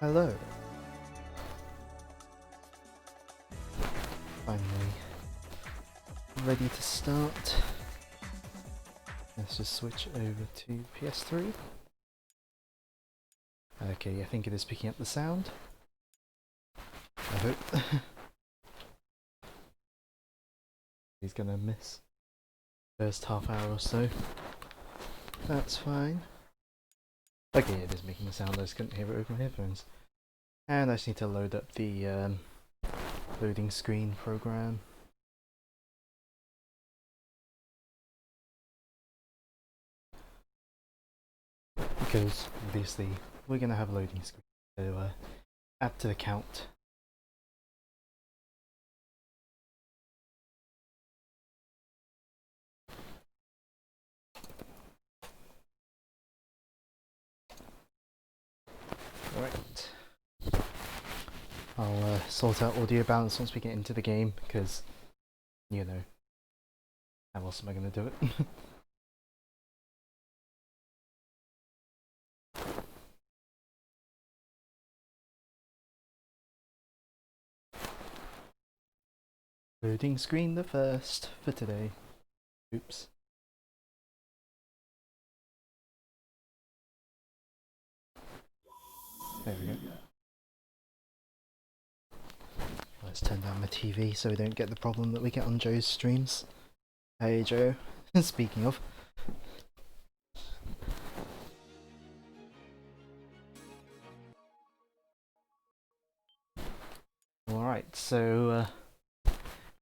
Hello. Finally ready to start. Let's just switch over to PS3. Okay, I think it is picking up the sound. I hope. He's gonna miss the first half hour or so. That's fine. Okay, it is making the sound, I just couldn't hear it with my headphones. And I just need to load up the loading screen program. Because obviously we're going to have a loading screen to add to the count. Right. I'll sort out audio balance once we get into the game, because, you know, how else am I going to do it? Loading screen the first for today. Oops. There we go. Let's turn down the TV so we don't get the problem that we get on Joe's streams. Hey Joe, speaking of. Alright, so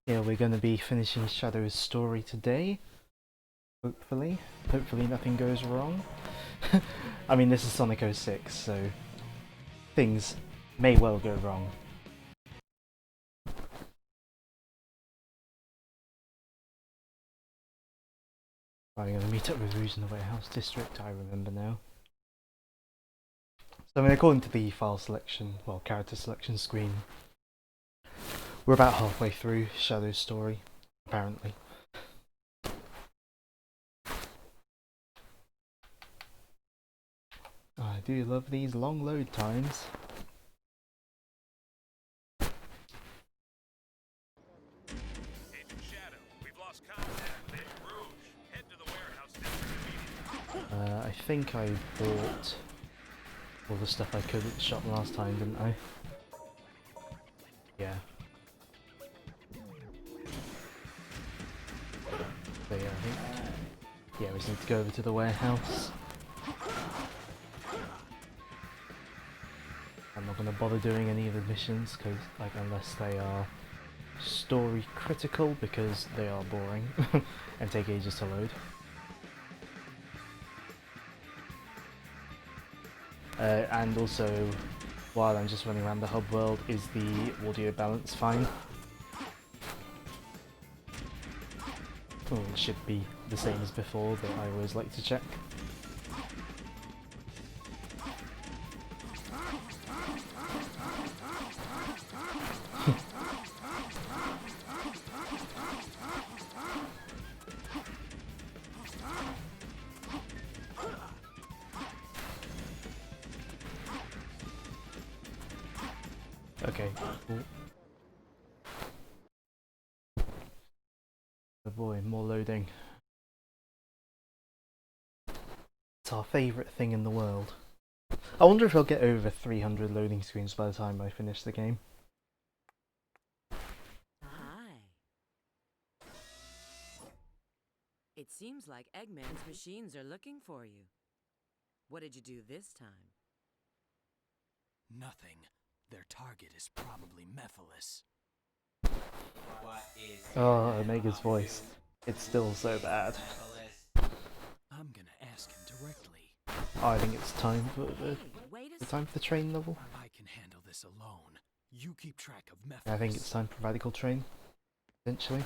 yeah, we're going to be finishing Shadow's story today. Hopefully. Hopefully nothing goes wrong. I mean, this is Sonic 06, so things may well go wrong. I'm going to meet up with Rouge in the Warehouse District, I remember now. So I mean, according to the file selection, well, character selection screen, we're about halfway through Shadow's story, apparently. I do love these long load times. I think I bought all the stuff I could at the shop last time, didn't I? Yeah. So yeah, I think... yeah, we just need to go over to the warehouse. I'm not going to bother doing any of the missions, cause, like, unless they are story critical, because they are boring and take ages to load. And also, while I'm just running around the hub world, is the audio balance fine? Well, it should be the same as before, but I always like to check. Okay, cool. Oh boy, more loading. It's our favourite thing in the world. I wonder if I'll get over 300 loading screens by the time I finish the game. Hi. It seems like Eggman's machines are looking for you. What did you do this time? Nothing. Their target is probably Mephiles. Oh, Omega's voice. It's still so bad. I'm gonna ask him directly. Oh, I think it's time for Wait a the time for the train level. I can handle this alone. You keep track of Mephiles. I think it's time for Radical Train, eventually.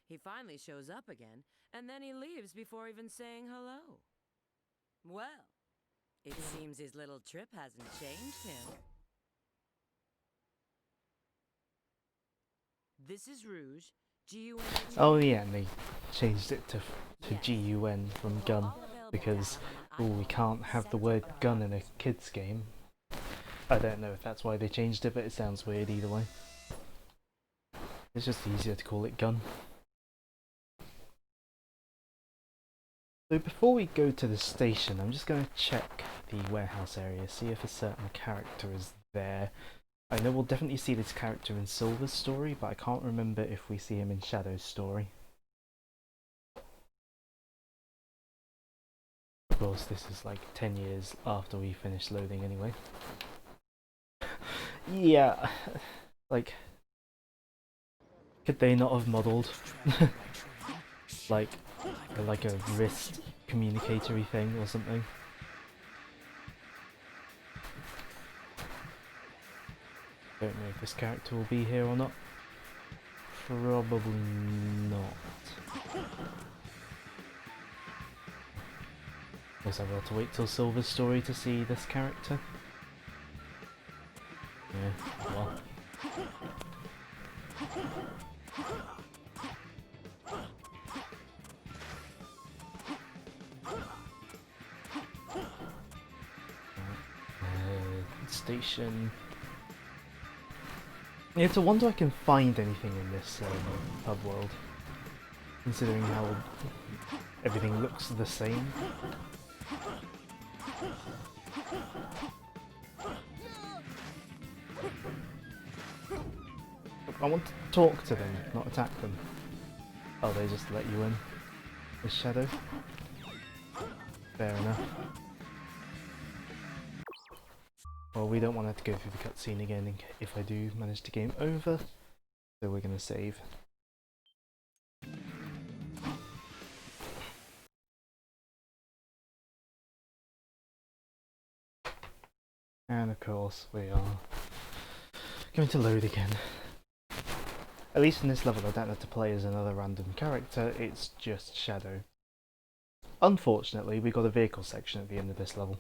He finally shows up again, and then he leaves before even saying hello. Well, it seems his little trip hasn't changed him. This is Rouge, G-U-N-H. Oh yeah, and they changed it to GUN from gun, because Oh, we can't have the word gun in a kids game. I don't know if that's why they changed it, but it sounds weird either way. It's just easier to call it gun. So before we go to the station, I'm just going to check the warehouse area, see if a certain character is there. I know we'll definitely see this character in Silver's story, but I can't remember if we see him in Shadow's story. Of course, this is like 10 years after we finished loading anyway. Yeah, like, could they not have modelled like a wrist communicatory thing or something? Don't know if this character will be here or not. Probably not. Guess I will have to wait till Silver's story to see this character. Yeah, well. Station. Yeah, it's a wonder I can find anything in this hub world, considering how everything looks the same. I want to talk to them, not attack them. Oh, they just let you in with Shadow? Fair enough. Well, we don't want to have to go through the cutscene again if I do manage to game over, so we're going to save. And of course we are going to load again. At least in this level I don't have to play as another random character, it's just Shadow. Unfortunately, we got a vehicle section at the end of this level.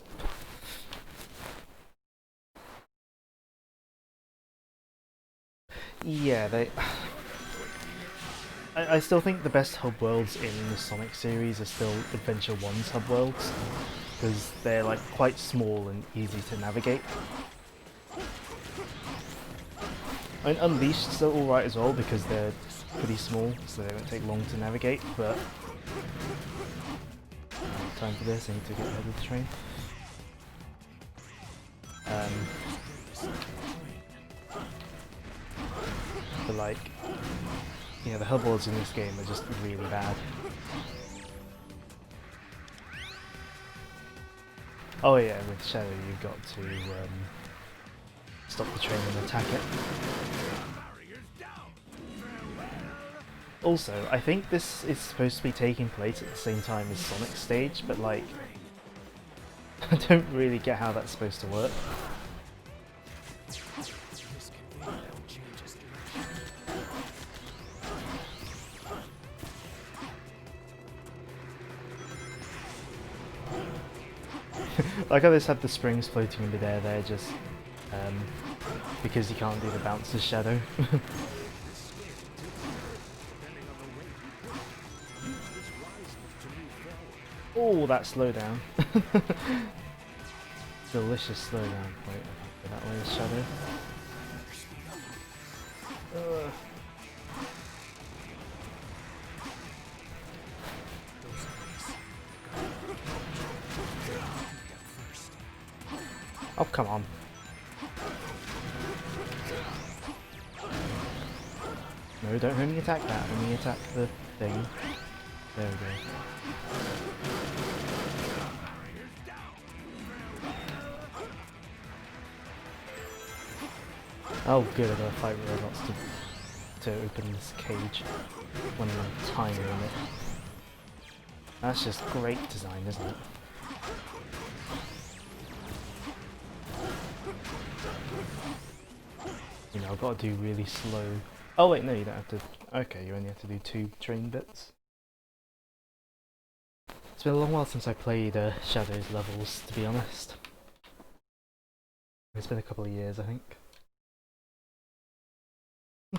Yeah, I still think the best hub worlds in the Sonic series are still Adventure 1's hub worlds, because they're like quite small and easy to navigate. I mean, Unleashed's still alright as well because they're pretty small, so they won't take long to navigate, but... time for this, I need to get ahead of the train. But like, yeah, the hub worlds in this game are just really bad. Oh yeah, with Shadow you've got to stop the train and attack it. Also, I think this is supposed to be taking place at the same time as Sonic's stage, but like, I don't really get how that's supposed to work. Like how this had the springs floating in midair there, just because you can't do the bouncer's Shadow. Oh, that slowdown. Delicious slowdown. Wait, I can't go that way as Shadow. Oh, come on. No, don't only attack that, only attack the thing. There we go. Oh good, I gotta fight robots to open this cage when I'm tiny in it. That's just great design, isn't it? You know, I've got to do really slow... Oh wait, no, you don't have to... Okay, you only have to do 2 train bits. It's been a long while since I played Shadow's levels, to be honest. It's been a couple of years, I think.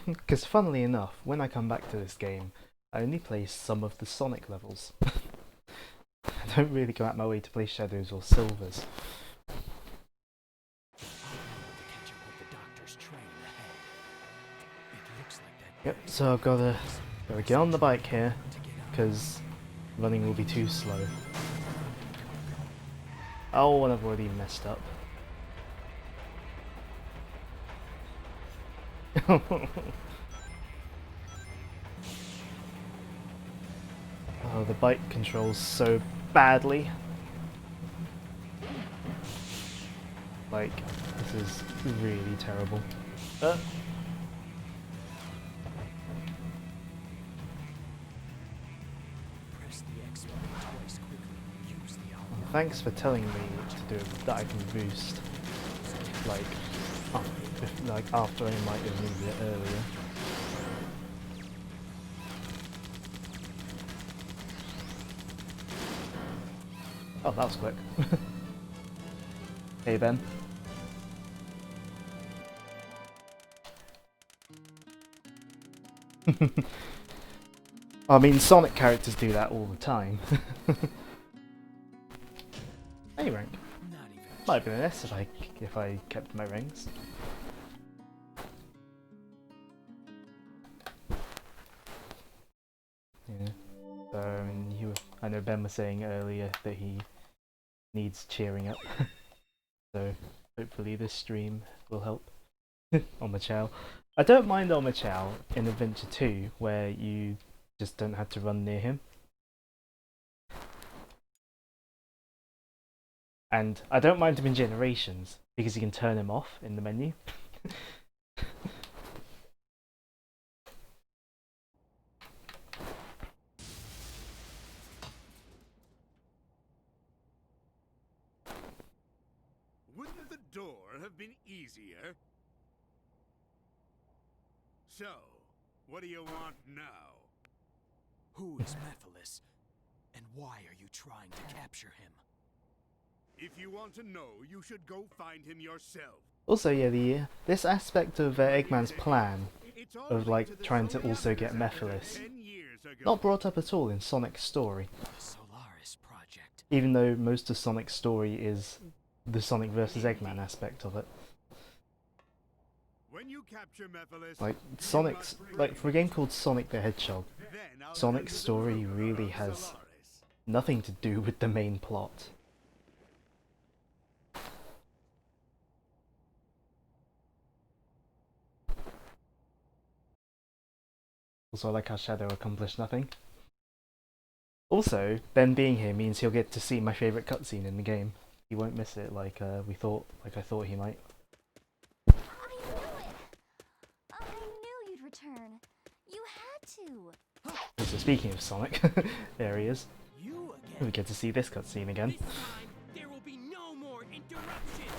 Because funnily enough, when I come back to this game, I only play some of the Sonic levels. I don't really go out my way to play shadows or silvers. Yep, so I've gotta get on the bike here, because running will be too slow. Oh, and I've already messed up. Oh, the bike controls so badly. Like, this is really terrible. Thanks for telling me to do that. I can boost, like, after I might have moved it earlier. Oh, that was quick. Hey, Ben. I mean, Sonic characters do that all the time. A rank. Might have been an S if I kept my rings. Yeah. So I know Ben was saying earlier that he needs cheering up. So hopefully this stream will help. Omochao. I don't mind Omochao in Adventure 2 where you just don't have to run near him. And I don't mind him in Generations because you can turn him off in the menu. Wouldn't the door have been easier? So, what do you want now? Who is Mephiles, and why are you trying to capture him? If you want to know, you should go find him yourself. Also, yeah, this aspect of Eggman's plan of like trying to also get Mephiles not brought up at all in Sonic's story. The Solaris Project. Even though most of Sonic's story is the Sonic versus Eggman aspect of it. When you capture Mephiles, Like Sonic's, like for a game called Sonic the Hedgehog, Sonic's story really has nothing to do with the main plot. Also, I like how Shadow accomplished nothing. Also, Ben being here means he'll get to see my favourite cutscene in the game. He won't miss it like I thought he might. I knew it! I knew you'd return. You had to. So speaking of Sonic, there he is. You again. We get to see this cutscene again. This time, there will be no more interruptions.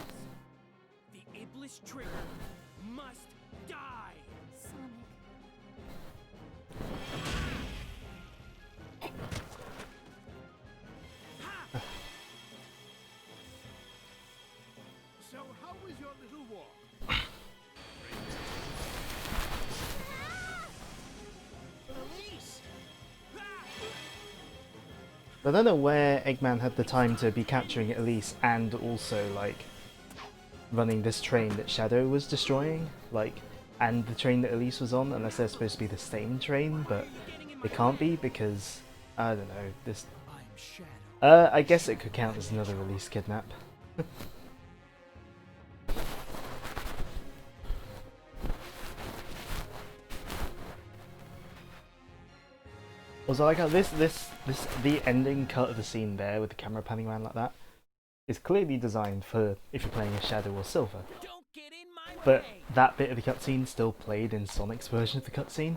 The Iblis trigger must die. Sonic. so how was your little walk? Elise! I don't know where Eggman had the time to be capturing Elise and also like running this train that Shadow was destroying, like, and the train that Elise was on, unless they're supposed to be the same train, but they can't be because I don't know. This, I'm Shadow. I guess it could count as another Elise kidnap. Also, like how the ending cut of the scene there with the camera panning around like that is clearly designed for if you're playing a Shadow or Silver. Don't get in my But way. that bit of the cutscene still played in Sonic's version of the cutscene.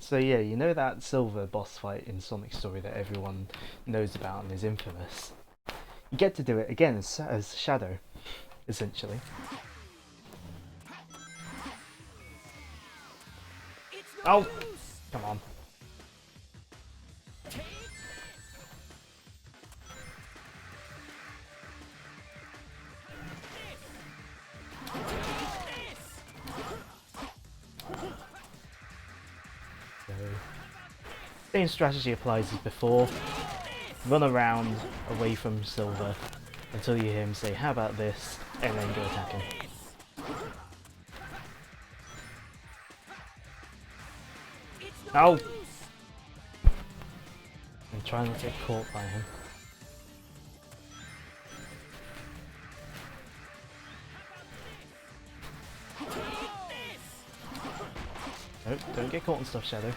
So yeah, you know that Silver boss fight in Sonic's story that everyone knows about and is infamous? You get to do it again as Shadow, essentially. It's Oh, no use. come on. Take this. So, same strategy applies as before. Run around away from Silver until you hear him say, "How about this?" and then go attack him. No! And try not to get caught by him. Nope, don't get caught and stuff, Shadow.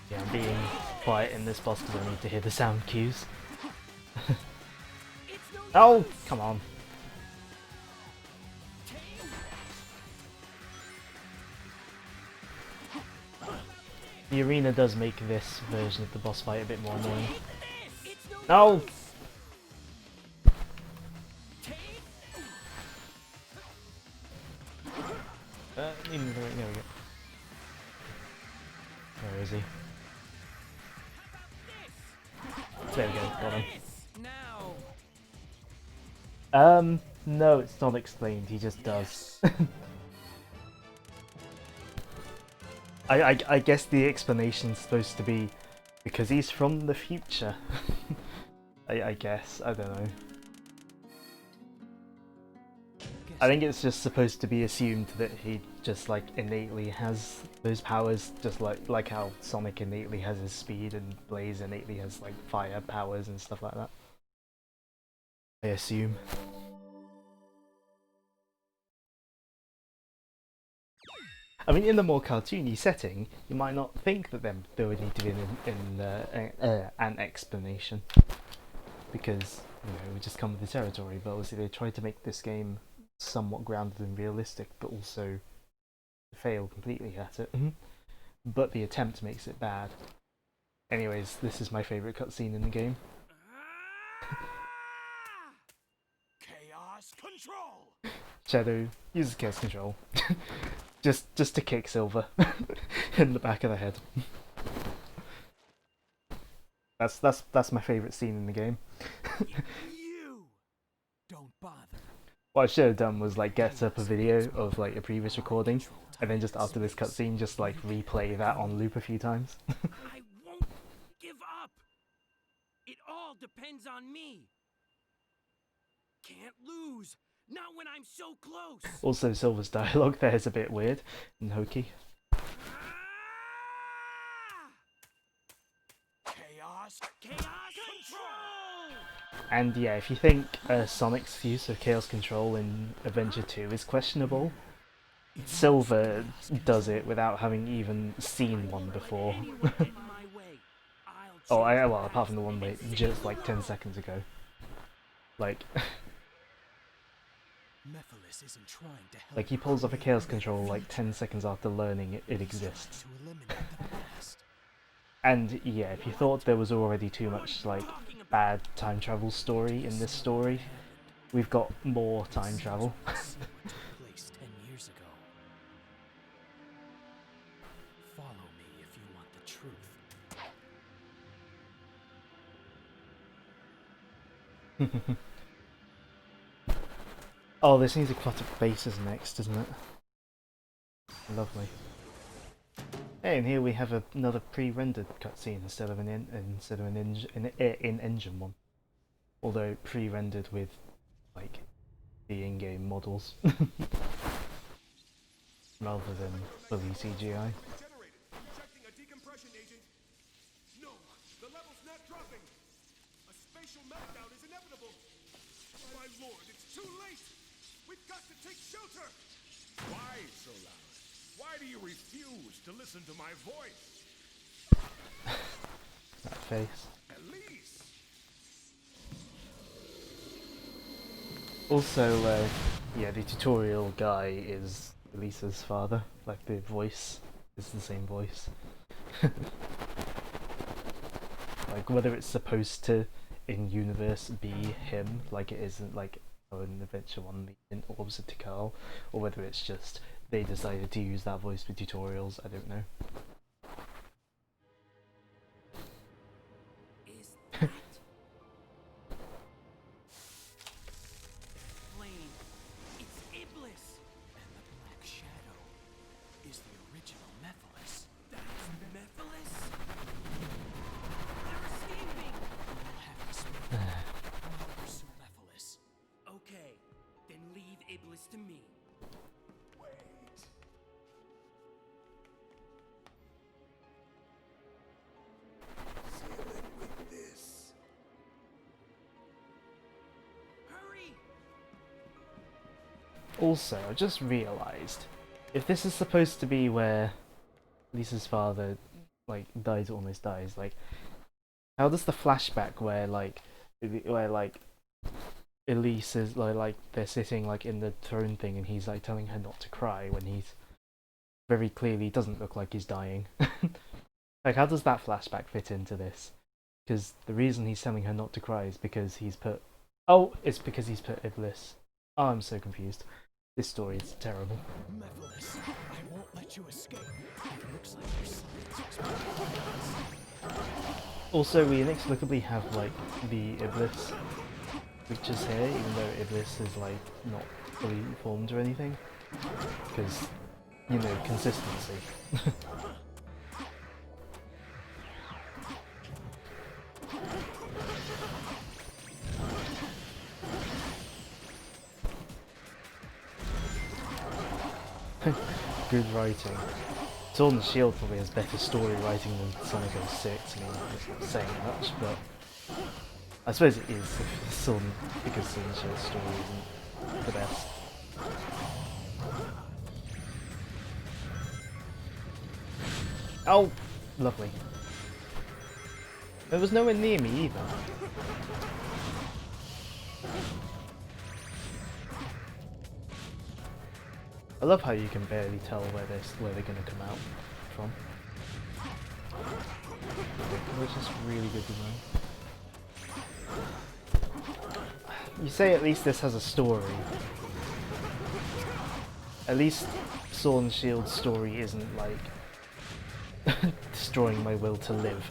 Yeah, I'm being quiet in this boss because I need to hear the sound cues. Oh, come on. The arena does make this version of the boss fight a bit more annoying. No! There we go. Where is he? There we go, got him. No, it's not explained, he just does. I guess the explanation's supposed to be because he's from the future. I guess, I don't know. I think it's just supposed to be assumed that he just like innately has those powers, just like how Sonic innately has his speed and Blaze innately has like fire powers and stuff like that. I assume. I mean, in the more cartoony setting, you might not think that there would need to be an explanation, because it would just come with the territory. But obviously, they tried to make this game somewhat grounded and realistic, but also fail completely at it. But the attempt makes it bad. Anyways, this is my favourite cutscene in the game. Chaos control. Shadow uses chaos control. just to kick Silver in the back of the head. That's my favourite scene in the game. You don't bother. What I should have done was like get up a video of like a previous recording, and then just after this cutscene, just like replay that on loop a few times. I won't give up. It all depends on me. Can't lose. Not when I'm so close. Also, Silver's dialogue there is a bit weird and hokey. Chaos control. And yeah, if you think Sonic's use of Chaos Control in Adventure 2 is questionable, Silver does it without having even seen one before. Oh, well, apart from the one way just like 10 seconds ago. Like, like he pulls off a Chaos Control like 10 seconds after learning it exists. And yeah, if you thought there was already too much like bad time travel story in this story, we've got more time travel. Oh, this needs aquatic bases next, doesn't it? Lovely. Hey, and here we have another pre-rendered cutscene instead of an in-engine one. Although pre-rendered with like the in-game models rather than fully CGI. No, the level's not dropping. A spatial meltdown is inevitable. My lord, it's too late. We've got to take shelter. Why so loud? Why do you refuse to listen to my voice? That face. At least. Also, yeah, the tutorial guy is Lisa's father. Like the voice is the same voice. Like whether it's supposed to in universe be him, like it isn't like in Adventure 1 in Orbs of Tikal, or whether it's just they decided to use that voice for tutorials, I don't know. Is that flame? It's Iblis. Iblis to me. Hurry! Also, I just realised, if this is supposed to be where Lisa's father, like, almost dies, like, how does the flashback where Elise is like they're sitting like in the throne thing and he's like telling her not to cry when he's very clearly doesn't look like he's dying. Like, how does that flashback fit into this? Because the reason he's telling her not to cry is because it's because he's put Iblis. Oh, I'm so confused. This story is terrible. Mephiles, I won't let you escape. It looks like your science Also, we inexplicably have like the Iblis creatures here, even though Iblis is like not fully formed or anything. Because, you know, consistency. Good writing. Sword and Shield probably has better story writing than Sonic 06. I mean, it's not saying much, but I suppose it is because Sword and Shield's story isn't the best. Oh, lovely. There was nowhere near me either. I love how you can barely tell where they're going to come out from. Which is really good design. You say at least this has a story. At least Sword and Shield's story isn't like destroying my will to live.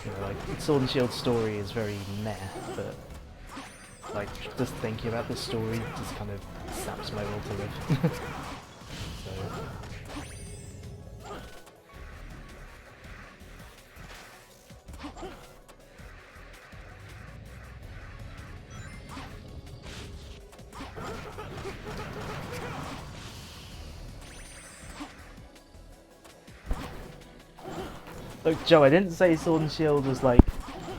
You know, like, Sword and Shield's story is very meh, but like just thinking about this story just kind of saps my will to live. So look, Joe, I didn't say Sword and Shield was like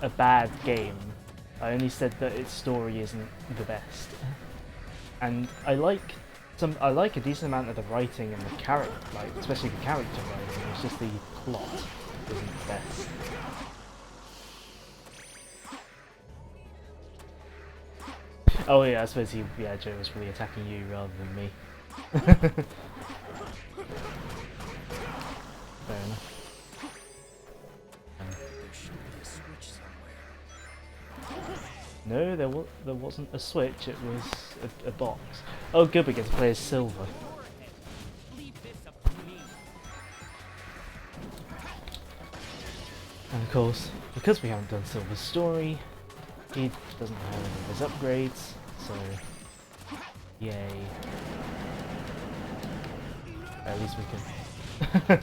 a bad game. I only said that its story isn't the best. And I like a decent amount of the writing and the character, like especially the character writing. It's just the plot isn't the best. Oh yeah, I suppose Joe was really attacking you rather than me. Fair enough. There should be a switch somewhere. No, there wasn't a switch. It was a box. Oh, good, we get to play as Silver. Leave this up to me. And of course, because we haven't done Silver's story, he doesn't have any of his upgrades. So, yay! At least we can.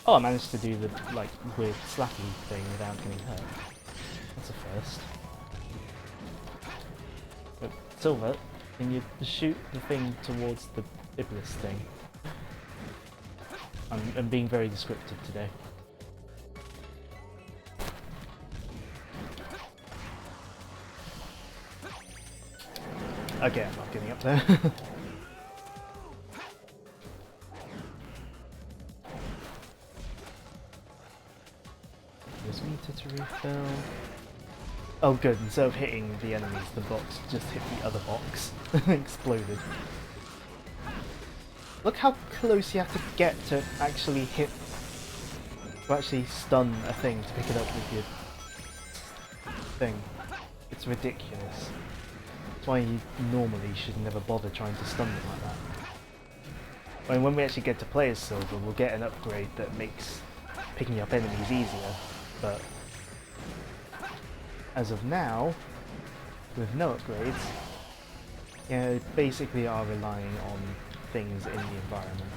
Oh, I managed to do the like weird slappy thing without getting hurt. That's a first. But Silver, can you shoot the thing towards the Iblis thing? I'm being very descriptive today. Okay, I'm not getting up there. There's meter to refill. Oh good, instead of hitting the enemies, the box just hit the other box and exploded. Look how close you have to get to actually hit, to actually stun a thing to pick it up with your thing. It's ridiculous. That's why you normally should never bother trying to stun them like that. I mean, when we actually get to play as Silver, we'll get an upgrade that makes picking up enemies easier, but as of now, with no upgrades, yeah, basically are relying on things in the environment.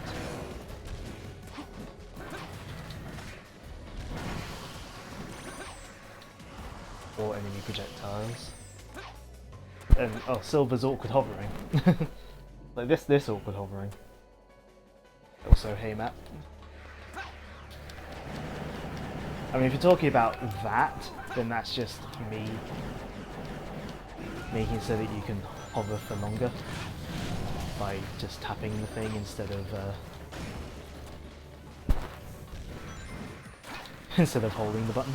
or enemy projectiles. And oh, Silver's awkward hovering. Like this awkward hovering. Also, hey Matt. I mean, if you're talking about that, then that's just me making it so that you can hover for longer by just tapping the thing instead of instead of holding the button.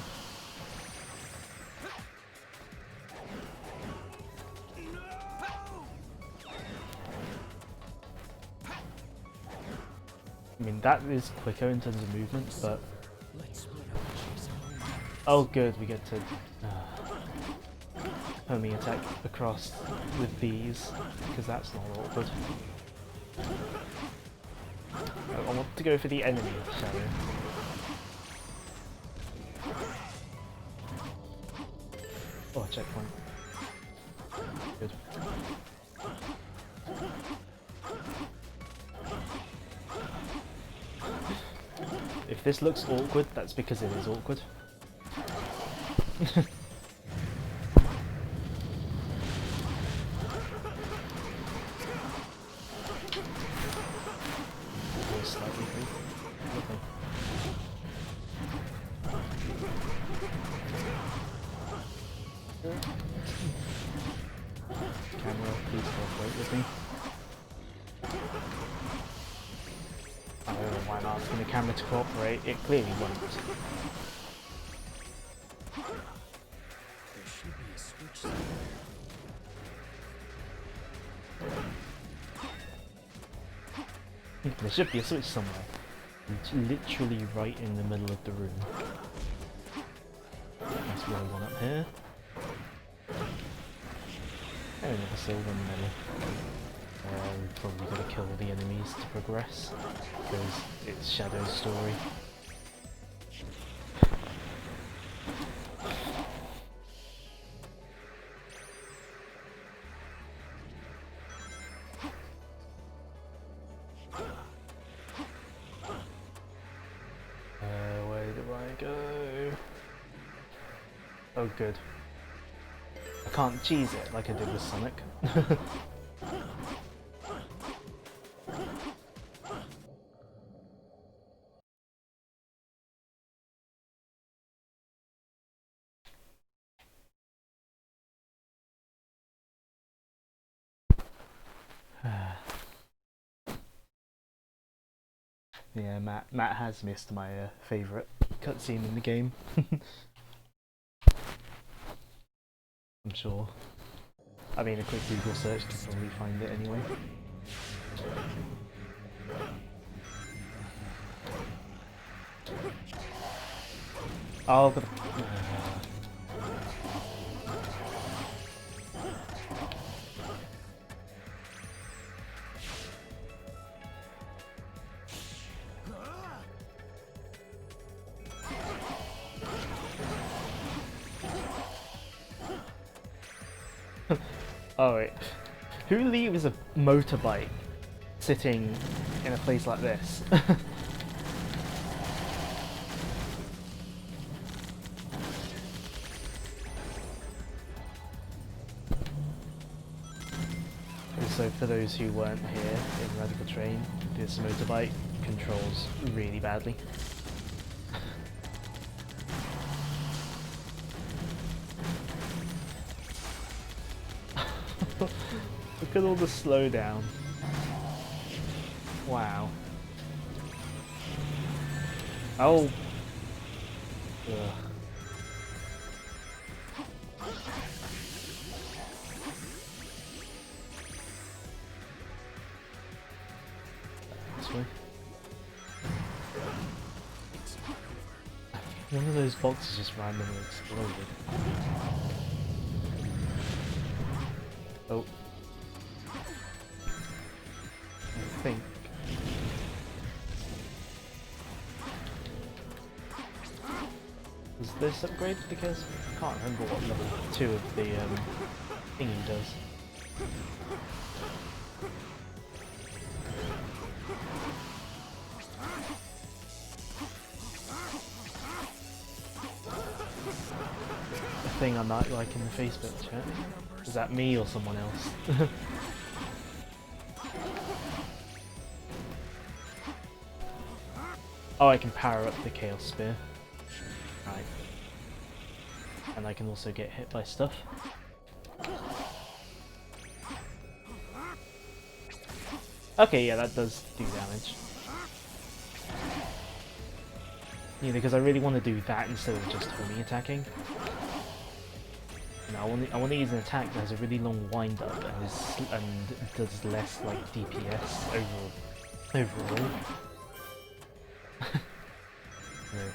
I mean, that is quicker in terms of movement, but oh good, we get to homing attack across with these, because that's not awkward. I want to go for the enemy shadow. Oh, a checkpoint. Good. If this looks awkward, that's because it is awkward. Slightly okay. Camera, please cooperate with me. I don't know why I'm asking the camera to cooperate, it clearly won't. There should be a switch somewhere. There should be a switch somewhere. It's literally right in the middle of the room. Let's roll one up here. And another silver in the middle. We've probably got to kill the enemies to progress, because it's Shadow's story. Where do I go? Oh good. I can't cheese it like I did with Sonic. Yeah, Matt has missed my favourite cutscene in the game. I'm sure. I mean, a quick Google search can probably find it anyway. Oh, but oh wait, who leaves a motorbike sitting in a place like this? So for those who weren't here in Radical Train, this motorbike controls really badly. Look at all the slowdown. Wow. Oh. Ugh. This way. One of those boxes just randomly exploded. Oh. I think. Is this upgraded? Because I can't remember what level 2 of the thingy does. thing I'm not like in the Facebook chat? Is that me or someone else? Oh, I can power up the Chaos Spear. Right. And I can also get hit by stuff. Okay, yeah, that does do damage. Yeah, because I really want to do that instead of just homing attacking. You know, I want to use an attack that has a really long wind up and does less like DPS overall. Yeah.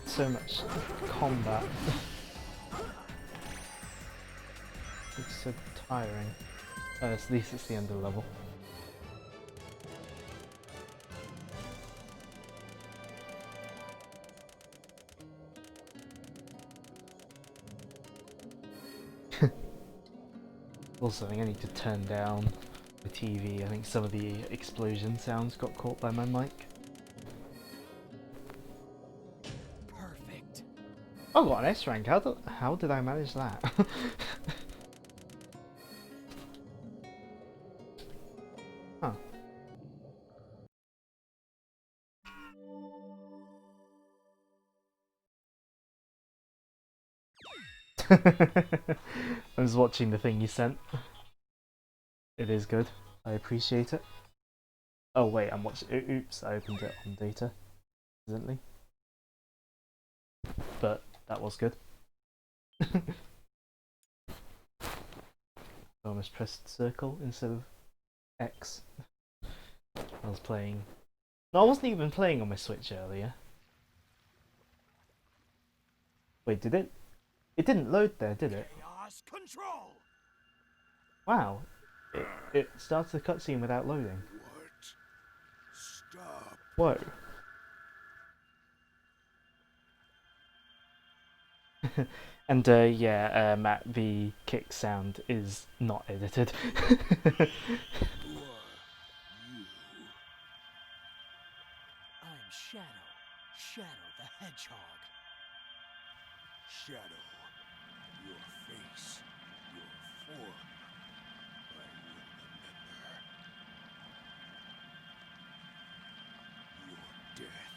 So much combat. It's so tiring. At least it's the end of the level. Also, I think I need to turn down the TV. I think some of the explosion sounds got caught by my mic. Perfect. Oh, got an S rank. How did I manage that? Huh. I was watching the thing you sent. It is good. I appreciate it. Oh wait, I'm watching. Oops, I opened it on data, accidentally. But that was good. I almost pressed circle instead of X. I was playing. No, I wasn't even playing on my Switch earlier. Wait, did it? It didn't load there, did it? Chaos control. Wow. It started the cutscene without loading. What? Stop. Whoa. And yeah, Matt, the kick sound is not edited. Who are you? I'm Shadow. Shadow the Hedgehog. Shadow. Your face. Your form. I will remember. Your death.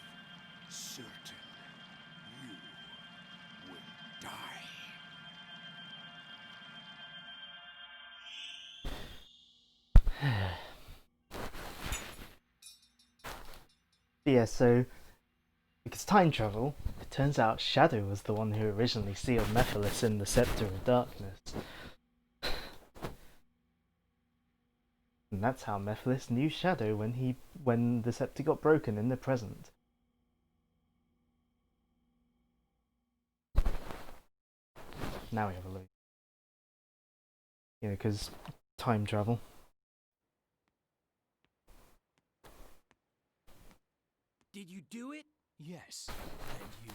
Certain. You will die. Yeah, so because time travel, it turns out Shadow was the one who originally sealed Mephiles in the Scepter of Darkness. And that's how Mephiles knew Shadow when the scepter got broken in the present. Now we have a look. Yeah, because time travel. Did you do it? Yes. And you?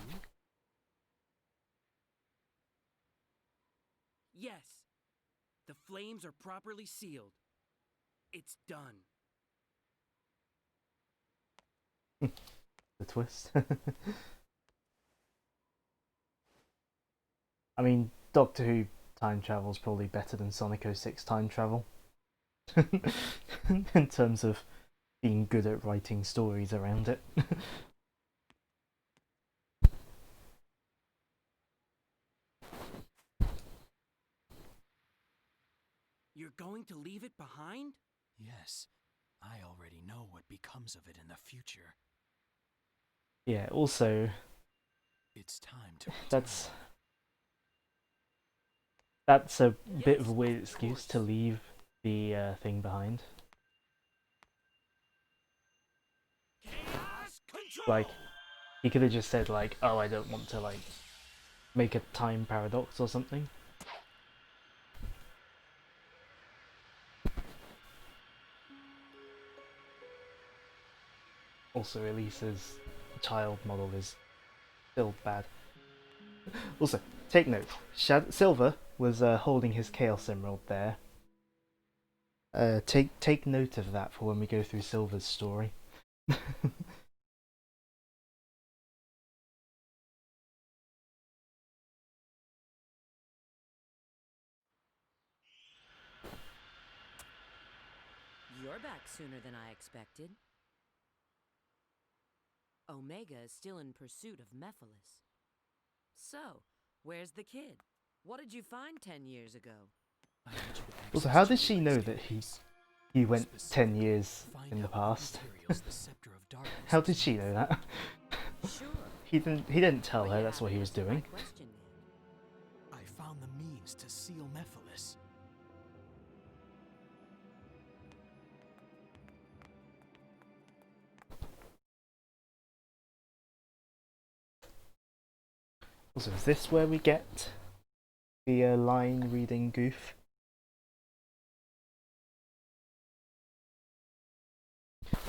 Yes. The flames are properly sealed. It's done. The twist. I mean, Doctor Who time travel is probably better than Sonic 06 time travel. In terms of being good at writing stories around it. You're going to leave it behind? Yes. I already know what becomes of it in the future. Yeah, also It's time to that's a bit of a weird excuse to leave the thing behind. Chaos control. Like, he could have just said like, oh, I don't want to like make a time paradox or something. Also, Elisa's child model is still bad. Also, take note. Silver was holding his Chaos Emerald there. Take note of that for when we go through Silver's story. You're back sooner than I expected. Omega is still in pursuit of Mephiles. So, where's the kid? What did you find 10 years ago? Also, how did she know that he went 10 years in the past? How did she know that? Sure. He didn't tell but her you that's what he haven't was answered my doing. question yet. I found the means to seal Mephiles. Also, is this where we get the line reading goof?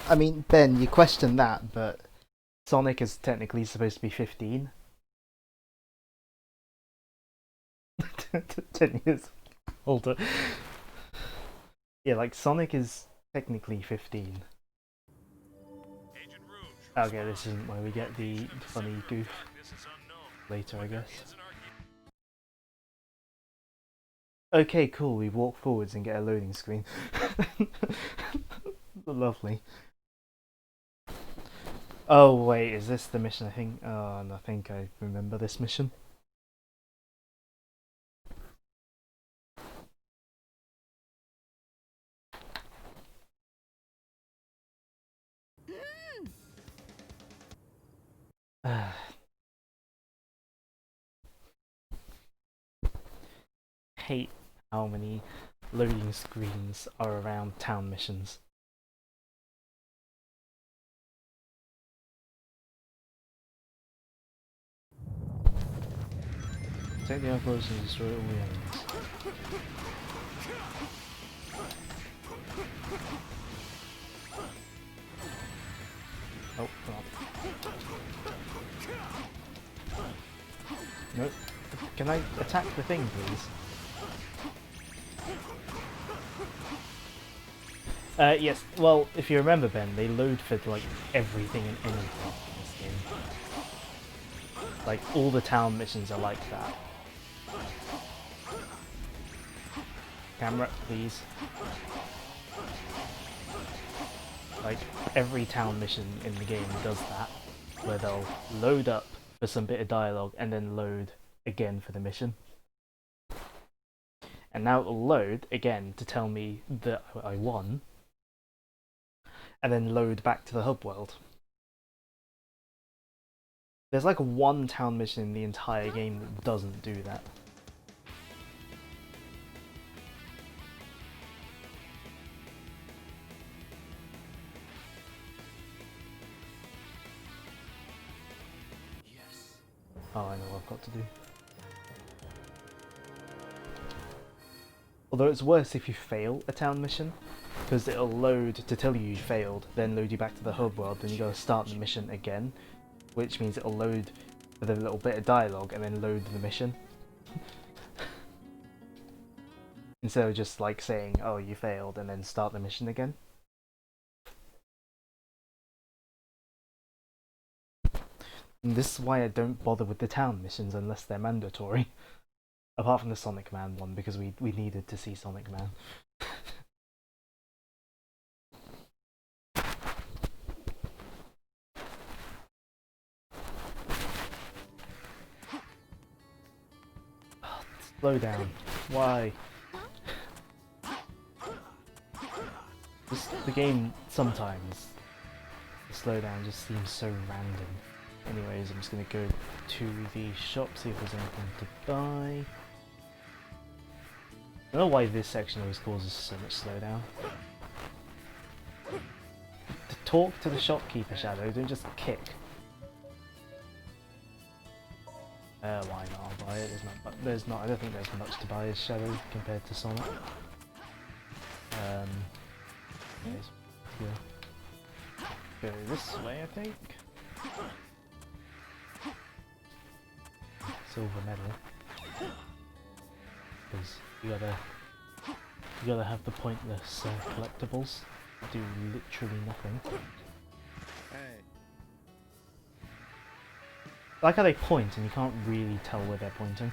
I mean, Ben, you question that, but Sonic is technically supposed to be 15. 10 years older. Yeah, like Sonic is technically 15. Okay, this isn't where we get the funny goof. Later, I guess. Okay, cool, we walk forwards and get a loading screen. Lovely. Oh wait, is this the mission? I think I remember this mission. Hate how many loading screens are around town missions. Take the outpost and destroy all the enemies. Oh, God. Nope. Can I attack the thing, please? Yes, well, if you remember, Ben, they load for, like, everything and anything in this game. Like, all the town missions are like that. Camera, please. Like, every town mission in the game does that, where they'll load up for some bit of dialogue and then load again for the mission. And now it'll load again to tell me that I won, and then load back to the hub world. There's like one town mission in the entire game that doesn't do that. Yes. Oh, I know what I've got to do. Although it's worse if you fail a town mission, because it'll load to tell you failed, then load you back to the hub world, then you gotta start the mission again, which means it'll load with a little bit of dialogue and then load the mission. Instead of just like saying, oh, you failed, and then start the mission again. And this is why I don't bother with the town missions unless they're mandatory. Apart from the Sonic Man one, because we needed to see Sonic Man. Slow down. Why? The game sometimes, the slowdown just seems so random. Anyways, I'm just gonna go to the shop, see if there's anything to buy. I don't know why this section always causes so much slowdown. To talk to the shopkeeper, Shadow, don't just kick. Why not? I'll buy it. I don't think there's much to buy as Shadow compared to Sonic. Anyways, go this way, I think. So silver medal. Because you gotta have the pointless collectibles that do literally nothing. Hey. I like how they point and you can't really tell where they're pointing.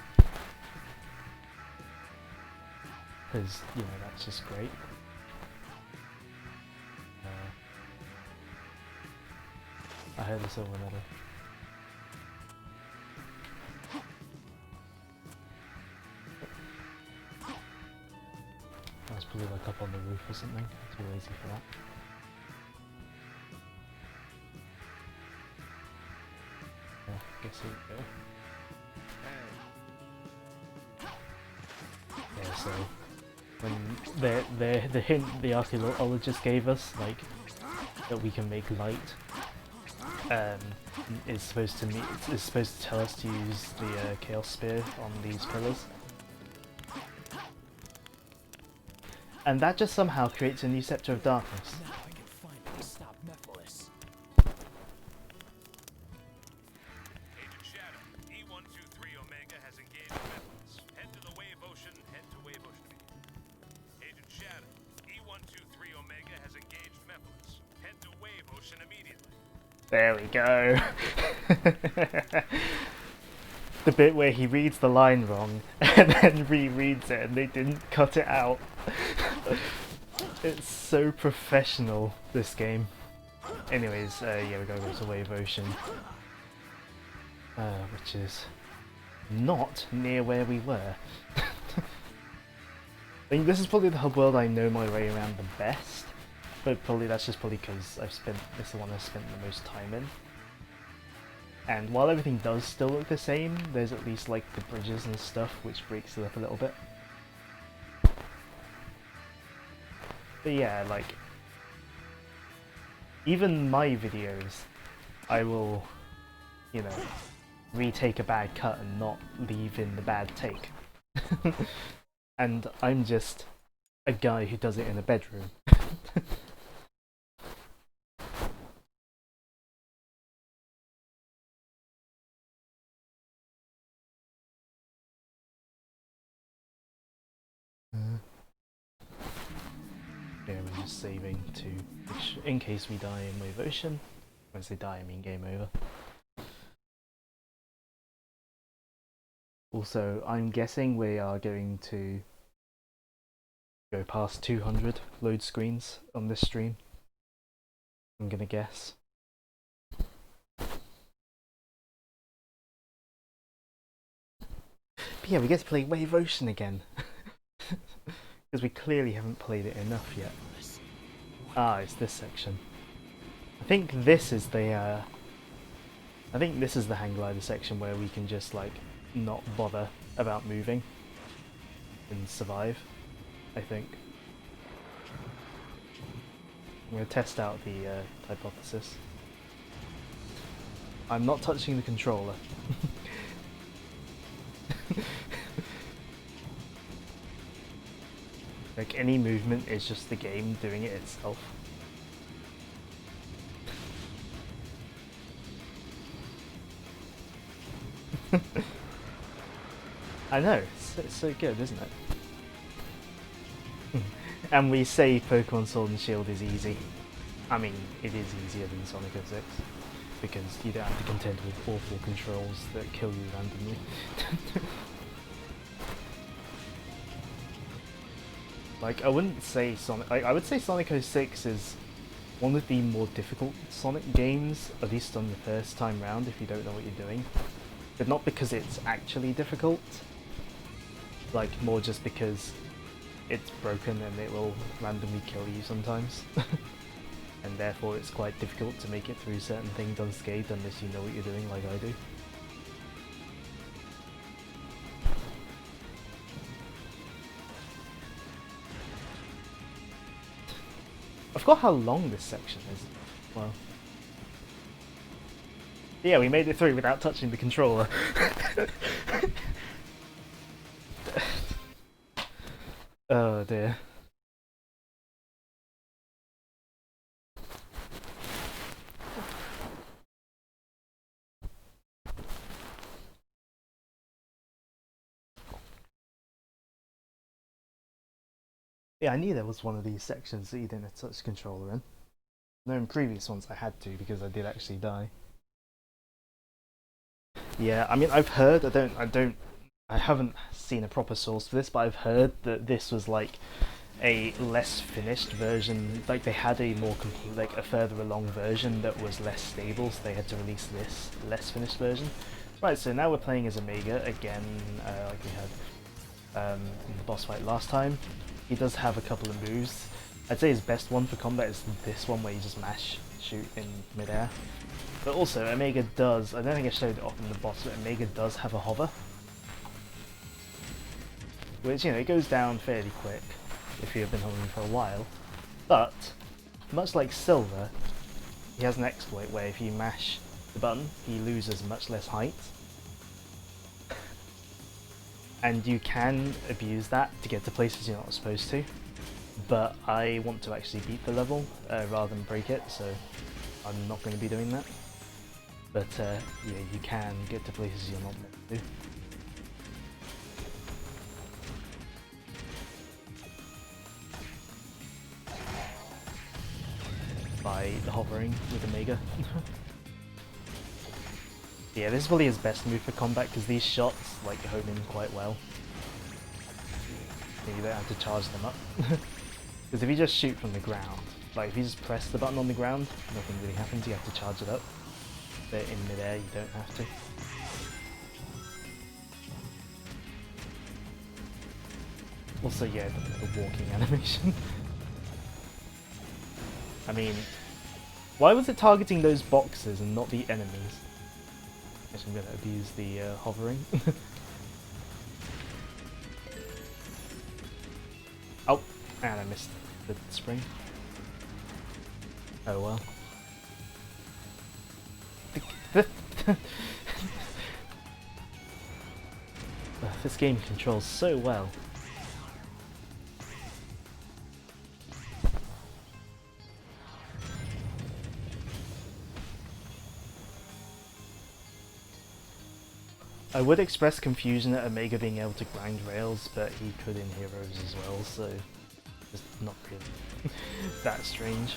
Because, you know, that's just great. I heard the silver medal. I was probably like up on the roof or something. Too lazy for that. Yeah, guess here we go. Yeah, so when the hint the archaeologist gave us, like that we can make light, is supposed to tell us to use the chaos spear on these pillars, and that just somehow creates a new scepter of darkness. Now I can finally stop Mephiles. Agent Shadow, E123 Omega has engaged Mephiles. Head to the Wave Ocean, head to Wave Ocean immediately. Agent Shadow, E123 Omega has engaged Mephiles. Head to Wave Ocean immediately. There we go. The bit where he reads the line wrong and then rereads it and they didn't cut it out. It's so professional, this game. Anyways, yeah, we're going to Wave Ocean. Which is not near where we were. I think this is probably the hub world I know my way around the best. But probably that's just probably because this is the one I've spent the most time in. And while everything does still look the same, there's at least like the bridges and stuff which breaks it up a little bit. But yeah, like, even my videos, I will, you know, retake a bad cut and not leave in the bad take. And I'm just a guy who does it in a bedroom. Yeah, we're just saving in case we die in Wave Ocean. When I say die, I mean game over. Also, I'm guessing we are going to go past 200 load screens on this stream. I'm gonna guess. But yeah, we get to play Wave Ocean again. Because we clearly haven't played it enough yet. Ah, it's this section. I think this is the hang glider section where we can just like not bother about moving and survive, I think. I'm going to test out the hypothesis. I'm not touching the controller. Like, any movement is just the game doing it itself. I know, it's so good, isn't it? And we say Pokemon Sword and Shield is easy. I mean, it is easier than Sonic 06, because you don't have to contend with awful controls that kill you randomly. Like, I wouldn't say Sonic... I would say Sonic 06 is one of the more difficult Sonic games, at least on the first time round, if you don't know what you're doing. But not because it's actually difficult, like, more just because it's broken and it will randomly kill you sometimes. And therefore it's quite difficult to make it through certain things unscathed unless you know what you're doing, like I do. I forgot how long this section is. Well, yeah, we made it through without touching the controller. Oh dear. Yeah, I knew there was one of these sections that you didn't touch the controller in. No, in previous ones I had to because I did actually die. Yeah, I mean I've heard, I haven't seen a proper source for this, but I've heard that this was like a less finished version, like they had a more complete, like a further along version that was less stable, so they had to release this less finished version. Right, so now we're playing as Omega again, like we had in the boss fight last time. He does have a couple of moves. I'd say his best one for combat is this one where you just mash, shoot in midair. But also, Omega does, I don't think I showed it off in the boss, but Omega does have a hover. Which, you know, it goes down fairly quick if you've been hovering for a while. But, much like Silver, he has an exploit where if you mash the button, he loses much less height. And you can abuse that to get to places you're not supposed to. But I want to actually beat the level rather than break it, so I'm not going to be doing that. But yeah, you can get to places you're not meant to. By hovering with Omega. Yeah, this is probably his best move for combat because these shots like home in quite well. You don't have to charge them up. Because if you just shoot from the ground, like if you just press the button on the ground, nothing really happens, you have to charge it up. But in midair you don't have to. Also, yeah, the walking animation. I mean, why was it targeting those boxes and not the enemies? Guess I'm going to abuse the hovering. Oh, and I missed the spring. Oh well. This game controls so well. I would express confusion at Omega being able to grind rails, but he could in Heroes as well, so it's not really that strange.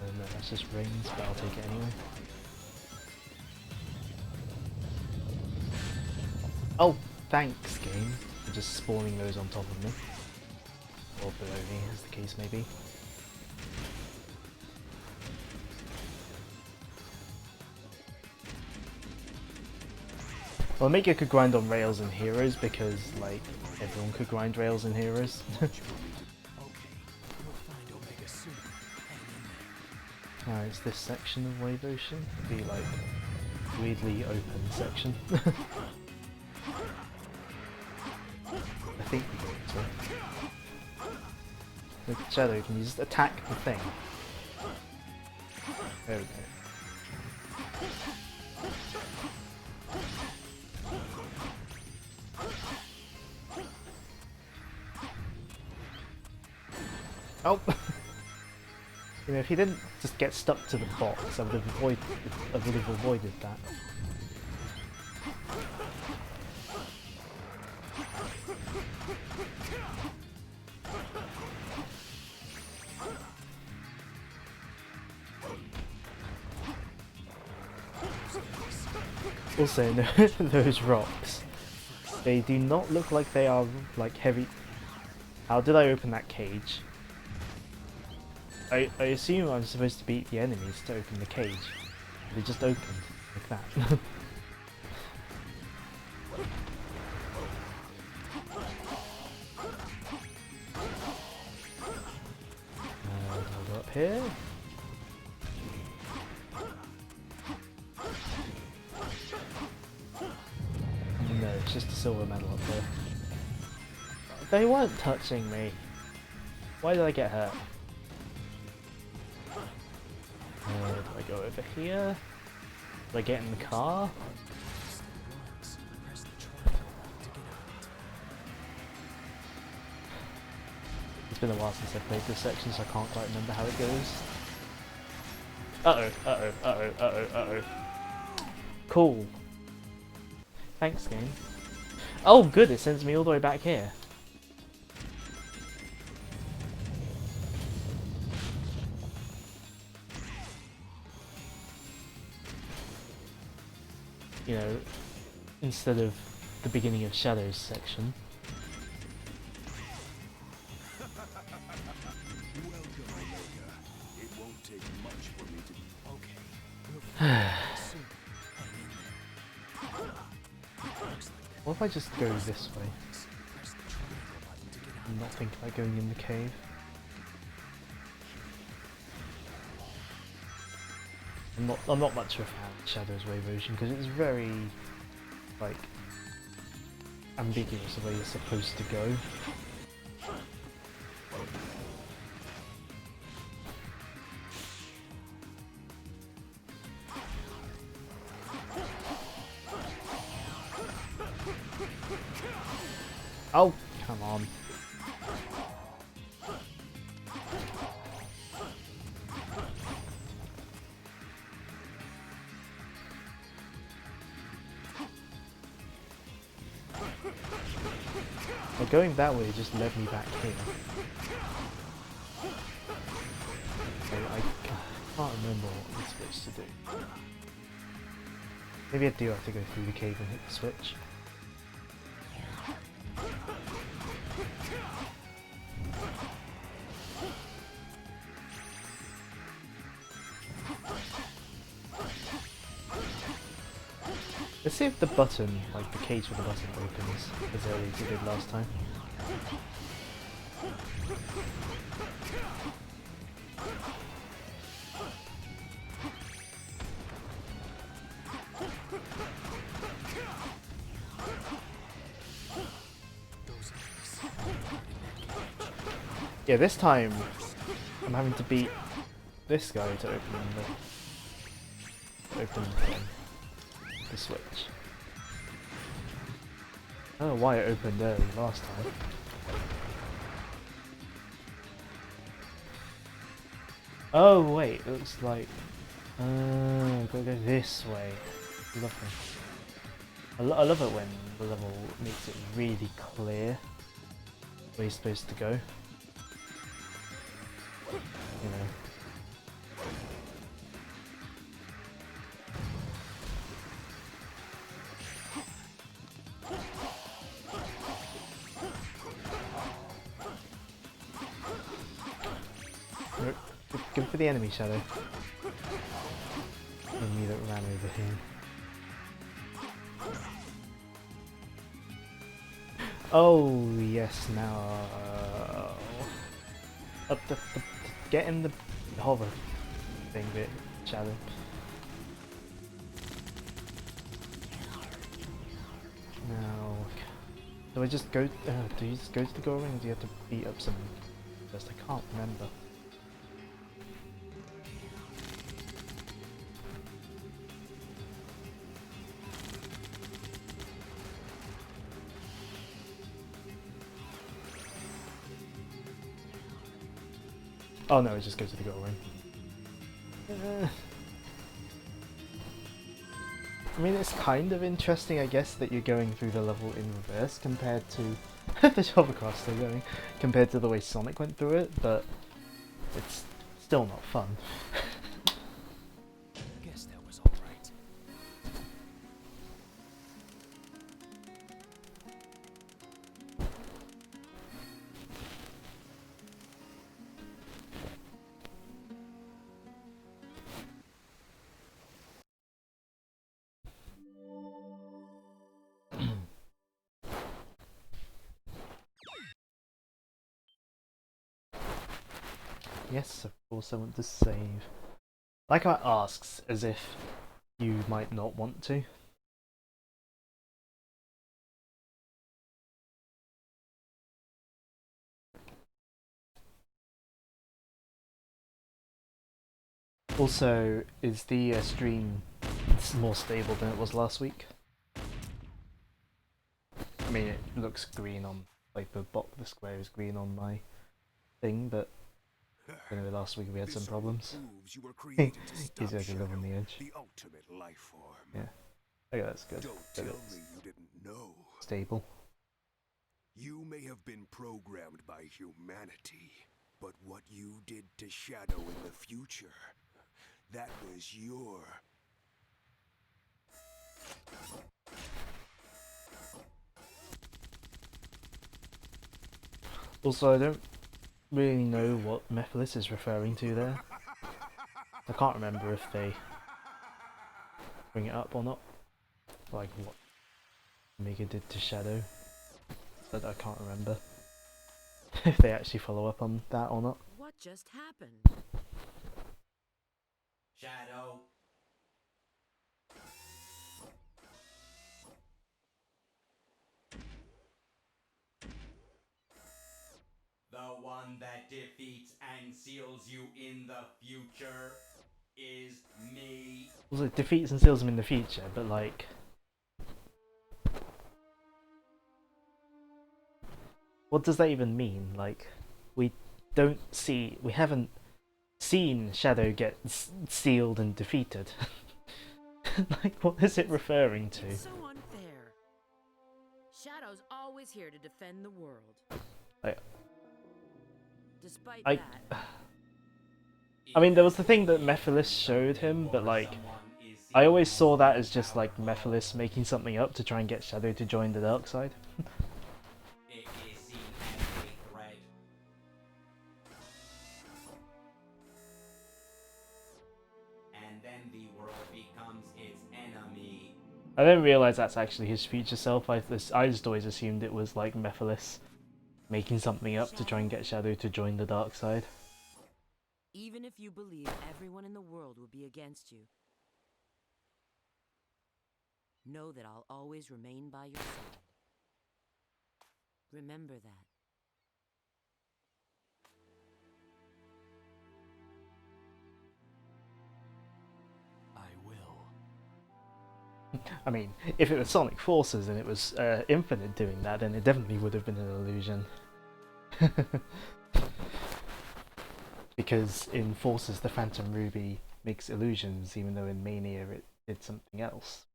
No, that's just rings, but I'll take it anyway. Oh, thanks game for just spawning those on top of me. Or below me, as the case may be. Well, Omega could grind on rails in Heroes because, like, everyone could grind rails in Heroes. Alright, it's this section of Wave Ocean. The, like, weirdly open section. I think we go into it. The Shadow, can you just attack the thing? There we go. Oh! You know, if he didn't just get stuck to the box, I would have avoided that. Also, those rocks, they do not look like they are, like, heavy. How did I open that cage? I assume I'm supposed to beat the enemies to open the cage. They just opened like that. I'll go up here. No, it's just a silver medal up there. They weren't touching me. Why did I get hurt? Do I go over here? Do I get in the car? It's been a while since I've played this section, so I can't quite remember how it goes. Uh-oh. Cool. Thanks, game. Oh, good, it sends me all the way back here. you know, instead of the beginning of Shadows section. Welcome, Omega. It won't take much for me to... Okay. What if I just go this way? I'm not thinking about going in the cave. I'm not much of a fan of Shadow's Way version because it's very like ambiguous the way you're supposed to go. Oh, come on. Well, going that way just led me back here. So I can't remember what I'm supposed to do. Maybe I do have to go through the cave and hit the switch. Let's see if the button, like the cage with the button, opens as early as it did last time. Yeah, this time I'm having to beat this guy to open the switch. I don't know why it opened early last time. Oh wait, it looks like... gotta go this way. Lovely. I love it when the level makes it really clear where you're supposed to go. You know. Nope. Good for the enemy shadow. And me that ran over here. Oh yes, now up the get in the hover thing bit, shadow. Now, do I just go? Do you just go to the goal ring, or do you have to beat up some? Just I can't remember. Oh no, it just goes to the goal ring. I mean, it's kind of interesting, I guess, that you're going through the level in reverse compared to the hovercraft still going, compared to the way Sonic went through it, but it's still not fun. Guess that was all right. Yes, of course I want to save. Like how it asks, as if you might not want to. Also, is the stream more stable than it was last week? I mean, it looks green on, like the square is green on my thing, but I know last week we had some problems. You were created to stop He's actually Shadow, on the edge. the ultimate life form. Yeah. Okay, that's good. Don't That tell it's me you didn't know. stable. You may have been programmed by humanity, but what you did to Shadow in the future, that was your Also, I don't really know what Mephiles is referring to there. I can't remember if they bring it up or not. Like what Omega did to Shadow. But I can't remember if they actually follow up on that or not. What just happened? Shadow. The one that defeats and seals you in the future is me. Also, it defeats and seals him in the future, but like... what does that even mean? Like, we haven't seen Shadow get sealed and defeated. Like, what is it referring to? It's so unfair. Shadow's always here to defend the world. Like, Despite I mean, there was the thing that Mephiles showed him, but like, I always saw that as just like Mephiles making something up to try and get Shadow to join the dark side. It is seen as a threat. And then the world becomes its enemy. I didn't realize that's actually his future self. I just always assumed it was like Mephiles making something up to try and get Shadow to join the dark side. even if you believe everyone in the world will be against you, know that I'll always remain by your side. Remember that. I will. I mean, if it was Sonic Forces and it was Infinite doing that, then it definitely would have been an illusion. Because in Forces, the Phantom Ruby makes illusions, even though in Mania it did something else.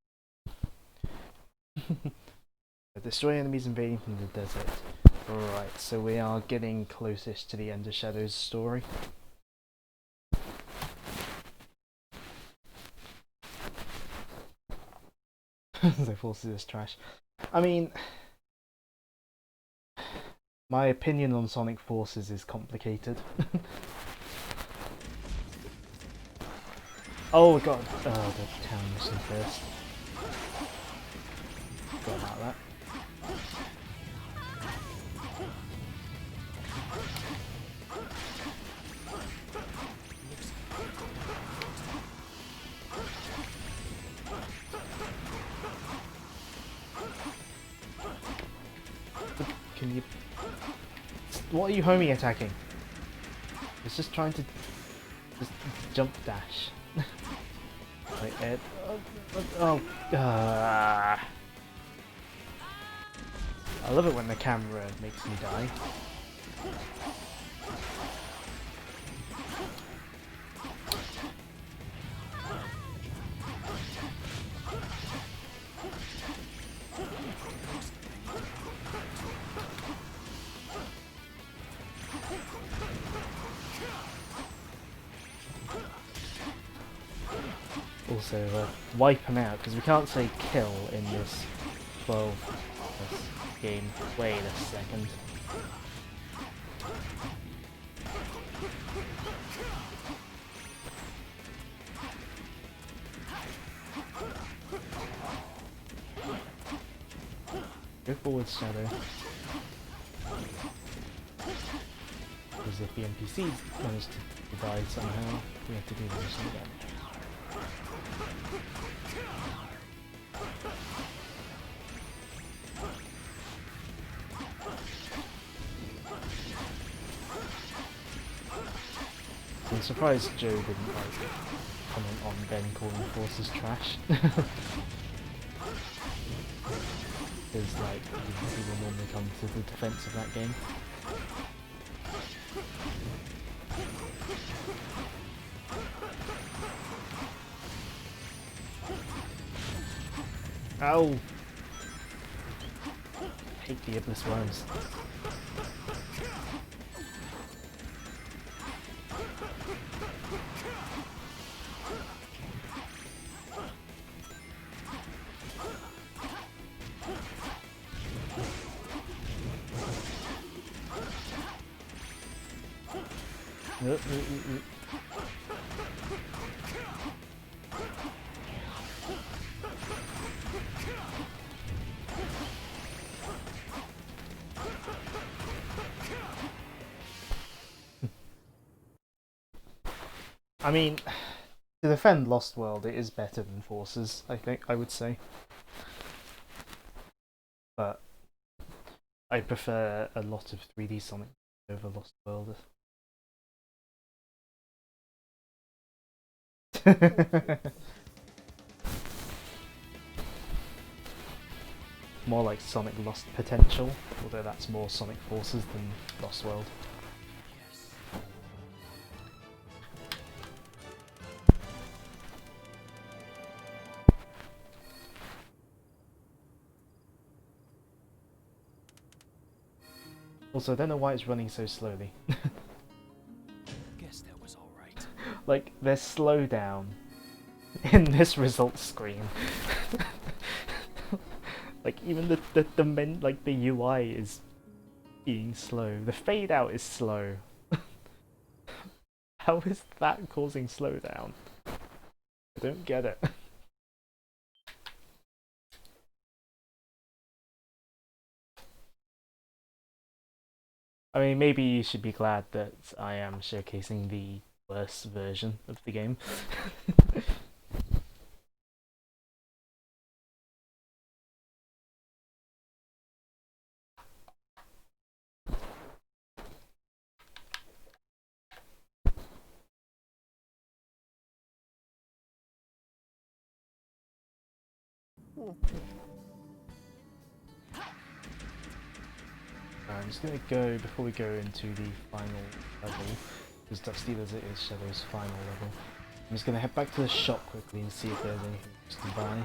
Destroy enemies invading from the desert. Alright, so we are getting closest to the end of Shadow's story. So Forces is trash. I mean, my opinion on Sonic Forces is complicated. Oh god, the town mission first. Forgot about that. Can you... What are you homing attacking? It's just trying to... just jump dash. Like, I love it when the camera makes me die. Also, wipe him out, because we can't say kill in this 12 game. Wait a second. Go forward, Shadow. Because if the NPCs manage to die somehow, we have to do the mission again. I'm surprised Joe didn't like comment on Ben calling Forces trash. Because like people normally come to the defense of that game. Ow! I hate the Iblis worms. I mean, to defend Lost World, it is better than Forces, I would say. But I prefer a lot of 3D Sonic over Lost World. More like Sonic Lost Potential, although that's more Sonic Forces than Lost World. Also, I don't know why it's running so slowly. Guess that was all right. Like, there's slowdown in this results screen. Like, even the UI is being slow. The fade out is slow. How is that causing slowdown? I don't get it. I mean, maybe you should be glad that I am showcasing the worst version of the game. I'm just gonna go, before we go into the final level, as dusty as it is Shadow's final level, I'm just gonna head back to the shop quickly and see if there's anything to buy.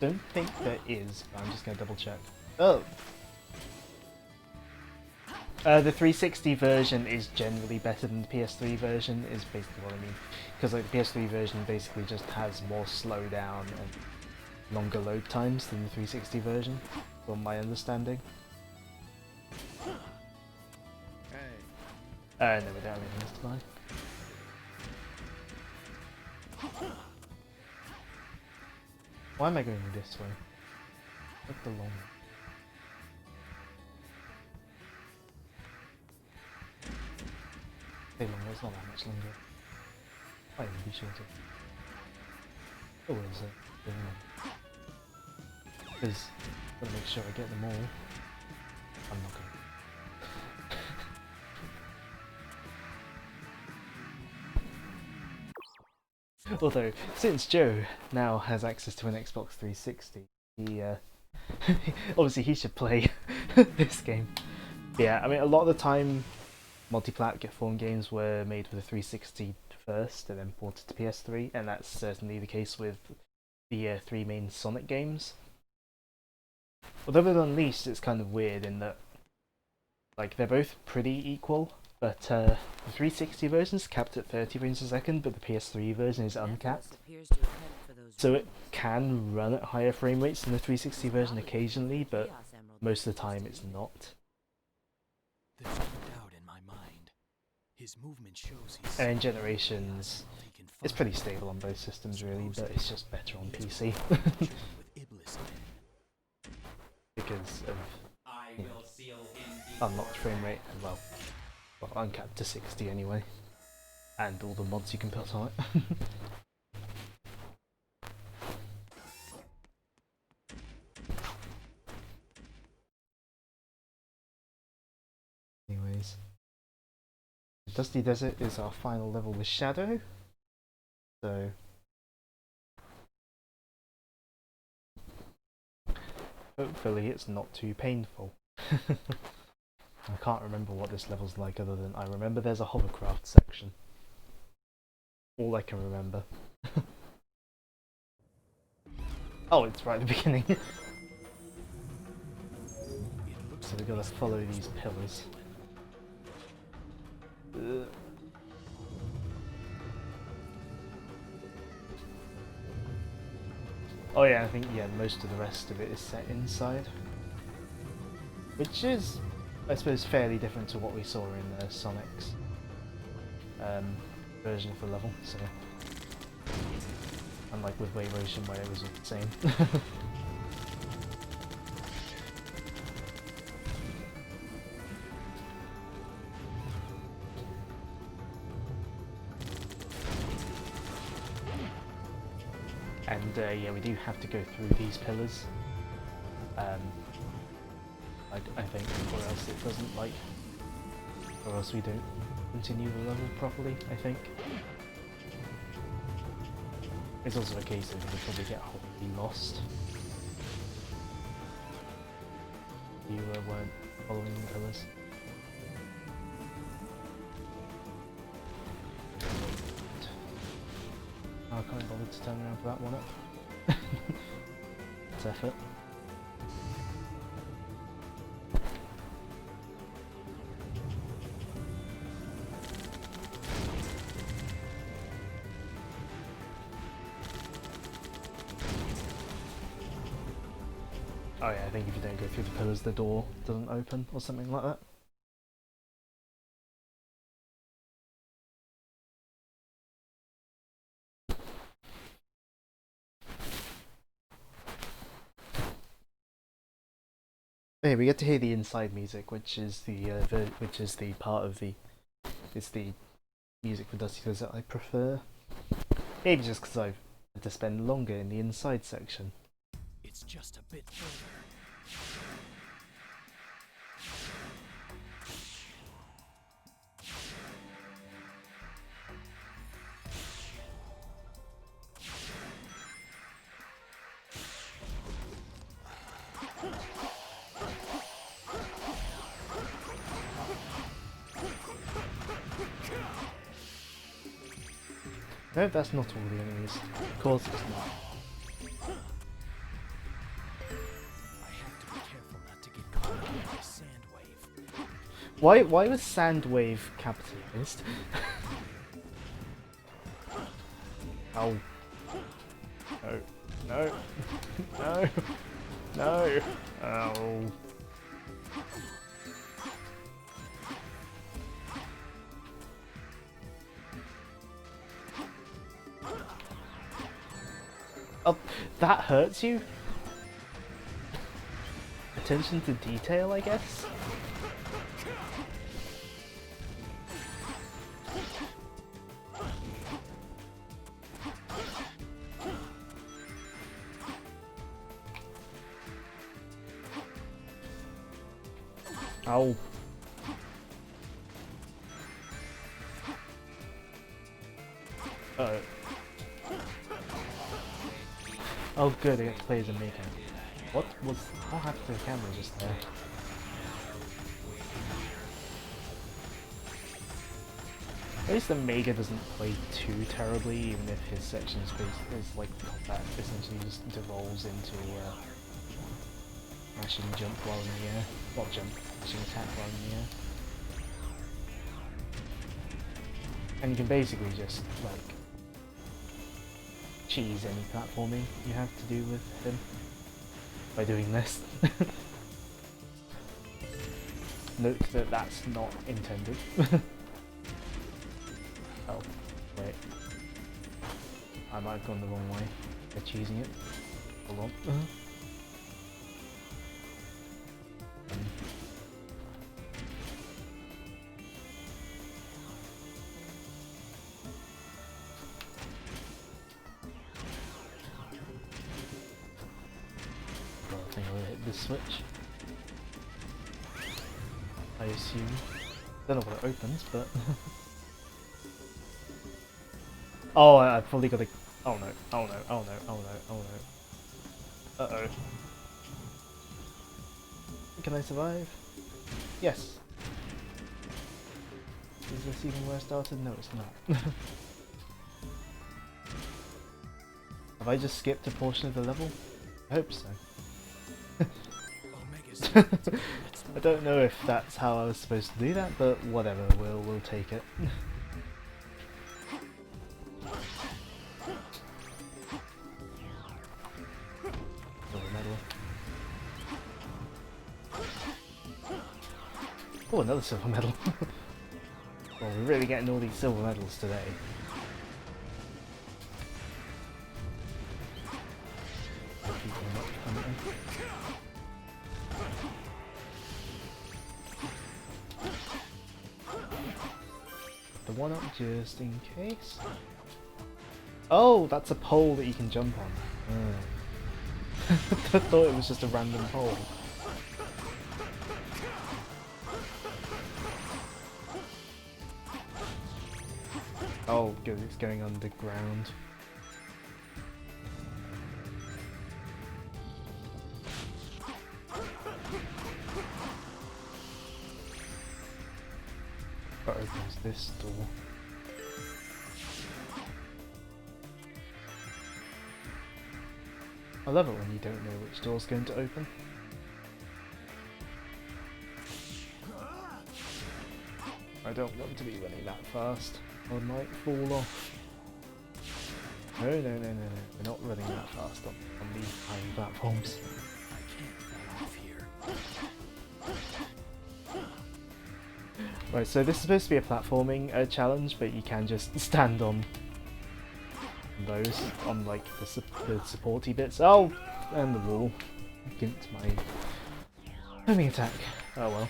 Don't think there is, but I'm just gonna double check. Oh! The 360 version is generally better than the PS3 version, is basically what I mean. Because like, the PS3 version basically just has more slowdown and longer load times than the 360 version, from my understanding. No, we don't have anything else to buy. Why am I going this way? Look the long way. Say longer, it's not that much longer. Might even be shorter. Oh, what is it? Because I'm gonna make sure I get them all. I'm not gonna. Although, since Joe now has access to an Xbox 360, he obviously he should play this game. But yeah, I mean, a lot of the time, multi-platform games were made for the 360 first and then ported to PS3, and that's certainly the case with the three main Sonic games. Although with Unleashed, it's kind of weird in that, like, they're both pretty equal. But the 360 version is capped at 30 frames per second, but the PS3 version is uncapped. So it can run at higher frame rates than the 360 version occasionally, but most of the time it's not. There's no doubt in my mind. His movement shows he's And in Generations, it's pretty stable on both systems really, but it's just better on PC. Because of unlocked frame rate and well, uncapped to 60 anyway, and all the mods you can put on it. Anyways, Dusty Desert is our final level with Shadow, so hopefully it's not too painful. I can't remember what this level's like other than I remember there's a hovercraft section. All I can remember. Oh, it's right at the beginning. So we gotta follow these pillars. Oh yeah, I think most of the rest of it is set inside. Which is, I suppose, fairly different to what we saw in Sonic's. version of the level, so unlike with Wave Ocean where it was all the same. And yeah, we do have to go through these pillars. I think, or else it doesn't like, or else we don't continue the level properly, I think. It's also a case of we probably get wholly lost. You weren't following the pillars. I can't bother to turn around for that one up. It's effort. Oh yeah, I think if you don't go through the pillars, the door doesn't open or something like that. Yeah, we get to hear the inside music, which is the part of the music for Dusty Tales that I prefer. Maybe just because I've had to spend longer in the inside section. It's just a bit further. No, that's not all the enemies. Of course it's not. I have to be careful not to get caught up in the sand wave. Why was Sandwave capitalized? Oh. No. No. No. Oh. Oh, that hurts you? Attention to detail, I guess? Ow. Uh-oh. Oh good, I get to play as a Mega. What happened to the camera just there? At least the Mega doesn't play too terribly, even if his section is like combat essentially just devolves into mashing jump while in the air. Not jump, mashing attack while in the air. And you can basically just like cheese any platforming you have to do with him by doing this. Note that that's not intended. Oh, wait. I might have gone the wrong way by cheesing it. Hold on. I think I'll hit this switch. I assume. Don't know what it opens, but... Oh, I've probably got to... Oh no, oh no, oh no, oh no, oh no. Uh-oh. Can I survive? Yes. Is this even where I started? No, it's not. Have I just skipped a portion of the level? I hope so. I don't know if that's how I was supposed to do that, but whatever, we'll take it. Oh, another silver medal. Well, we're really getting all these silver medals today. Keep them up, hunting. The one up just in case. Oh, that's a pole that you can jump on. I thought it was just a random pole. Oh, good, it's going underground. That opens this door. I love it when you don't know which door's going to open. I don't want to be running that fast. I might fall off. No, we're not running that fast on these tiny platforms. Right, so this is supposed to be a platforming challenge, but you can just stand on those, on like the supporty bits. Oh, and the wall against my homing attack. Oh well.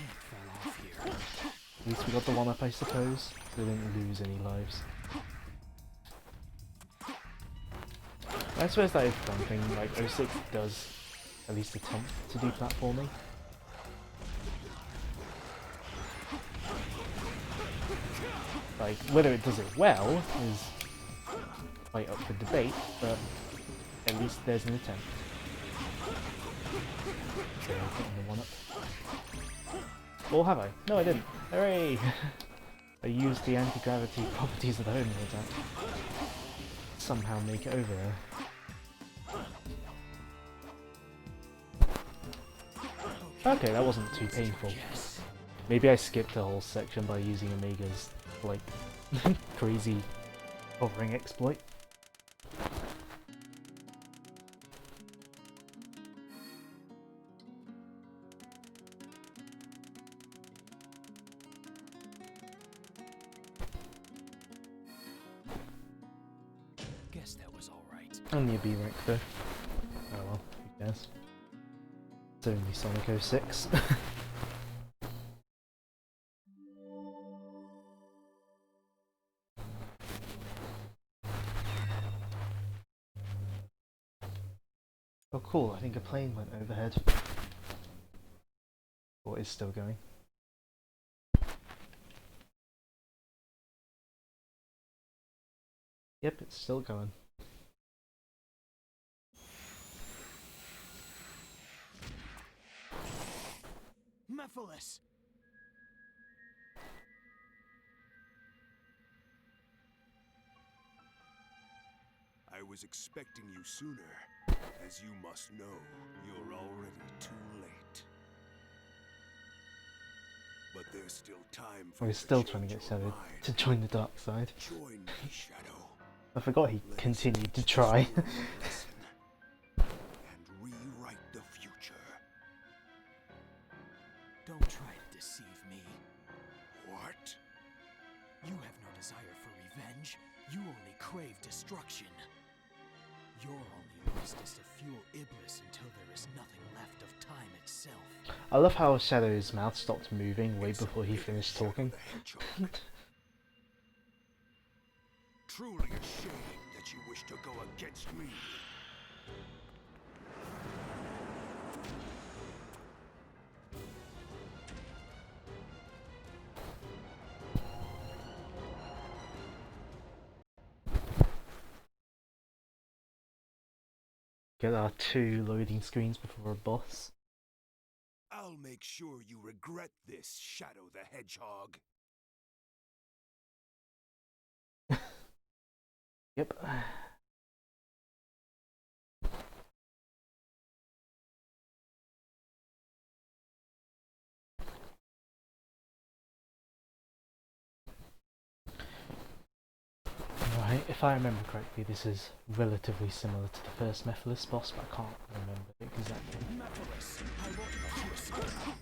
At least we got the one up, I suppose. We didn't lose any lives. I suppose that is one thing, like 06 does at least attempt to do platforming. Like, whether it does it well is quite up for debate, but at least there's an attempt. So I'm getting the one up. Or have I? No, I didn't. Hooray! I used the anti-gravity properties of the homing attack. Somehow make it over there. Okay, that wasn't too painful. Maybe I skipped the whole section by using Omega's, like, crazy hovering exploit. Guess that was all right. Only a B rank though. Oh well, who cares? It's only Sonic 06. Oh cool, I think a plane went overhead. Or is still going. Yep, it's still going. Mephiles! I was expecting you sooner. As you must know, you're already too late. But there's still time for We're you still to trying to change get your Shadow mind. to join the dark side. Join me, Shadow. I forgot he Let's continued to teach try. this world a lesson and rewrite the future. Don't try to deceive me. What? You have no desire for revenge. You only crave destruction. Your only lust is to fuel Iblis until there is nothing left of time itself. I love how Shadow's mouth stopped moving way It's before he me, finished Shadow talking. the Hedgehog. Truly a shame that you wish to go against me. Get our 2 loading screens before a boss. I'll make sure you regret this, Shadow the Hedgehog. Yep. Right, if I remember correctly, this is relatively similar to the first Mephiles boss, but I can't remember it exactly. Mephiles, I won't let you escape.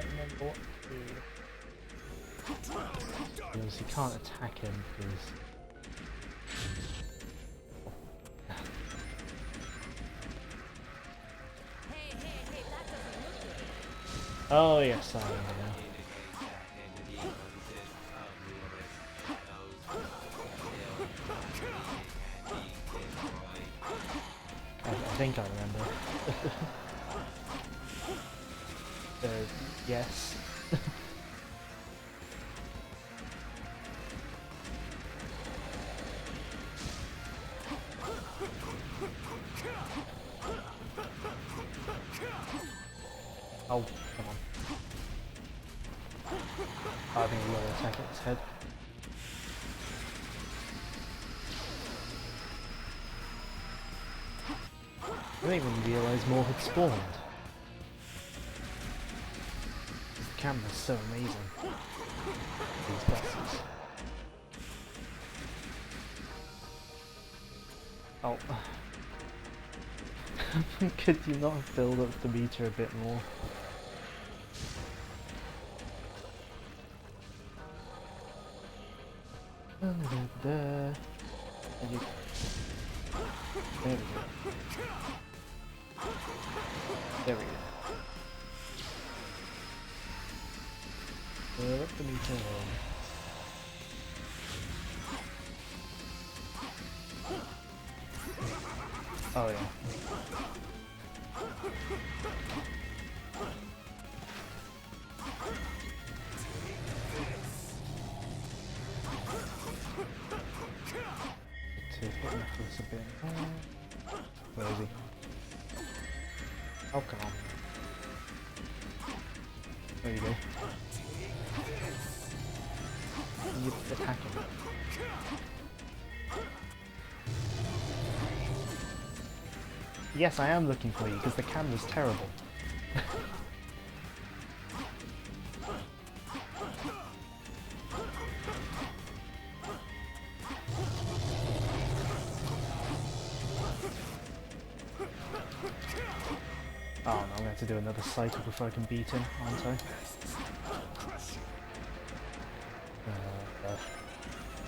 quite remember what to do. You obviously can't attack him because... Hey, that doesn't look good. Oh yes, I know. I think I remember. Yes. Oh, come on. I think we'll attack at its head. I didn't even realise more had spawned. The camera's so amazing. These bosses. Oh. Could you not have filled up the meter a bit more? There we go. There we go. Fill up the meter. Oh yeah. To hit Nicholas a bit. Where is he? Oh, come on. There you go. You attack him. Yes, I am looking for you because the camera's terrible. Oh no, I'm going to have to do another cycle before I can beat him, aren't I?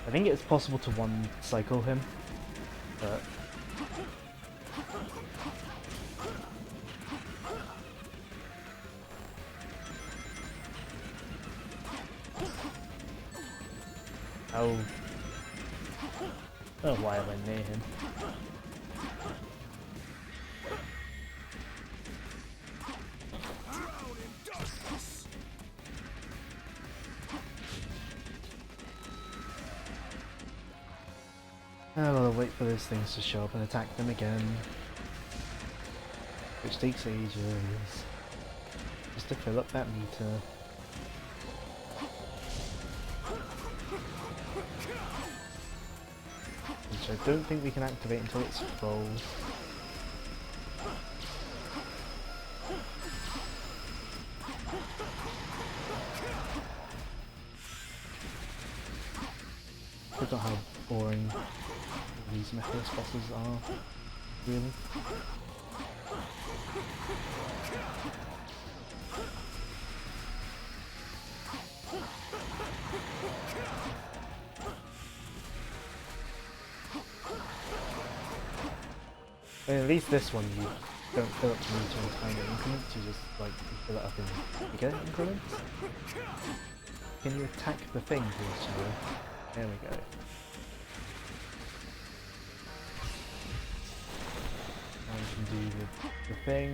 I think it's possible to one cycle him, but... Oh. Oh, why am I near him? I'll wait for those things to show up and attack them again. Which takes ages. Just to fill up that meter. Which I don't think we can activate until it's full. I forgot how boring these Mephiles bosses are, really. And at least this one you don't fill up the meter in tiny increments, you just like fill it up in bigger increments. Can you attack the thing, please, Shadow? There we go. Now we can do the thing.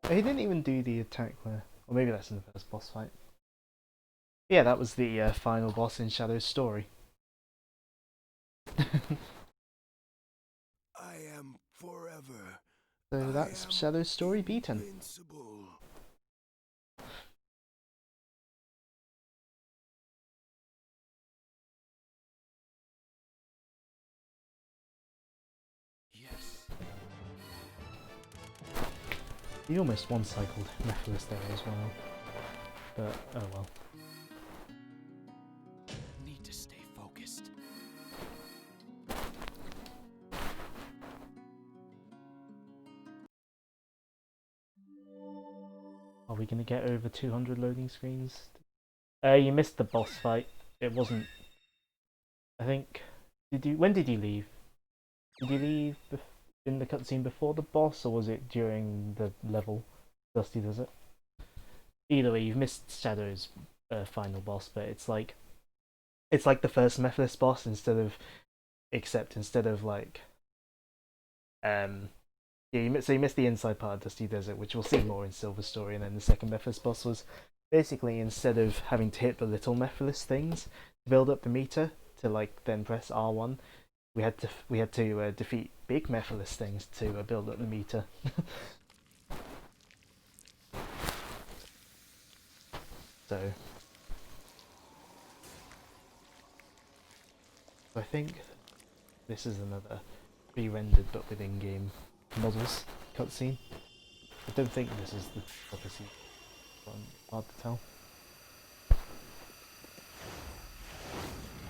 He didn't even do the attack there. Or maybe that's in the first boss fight. Yeah, that was the final boss in Shadow's story. I am forever. So that's Shadow's story beaten. Invincible. Yes. He almost one-cycled Mephiles there as well. But, oh well. Need to stay focused. Are we gonna get over 200 loading screens? You missed the boss fight. It wasn't. I think. Did you? When did you leave? Did you leave in the cutscene before the boss, or was it during the level? Dusty Desert. Either way, you've missed Shadow's final boss, but it's like the first Mephiles boss except instead of like yeah, so you missed the inside part of Dusty Desert, which we'll see more in Silver Story, and then the second Mephiles boss was basically instead of having to hit the little Mephiles things to build up the meter to like then press R1, we had to defeat big Mephiles things to build up the meter. So I think this is another pre-rendered but with in-game models cutscene. I don't think this is the prophecy. Hard to tell.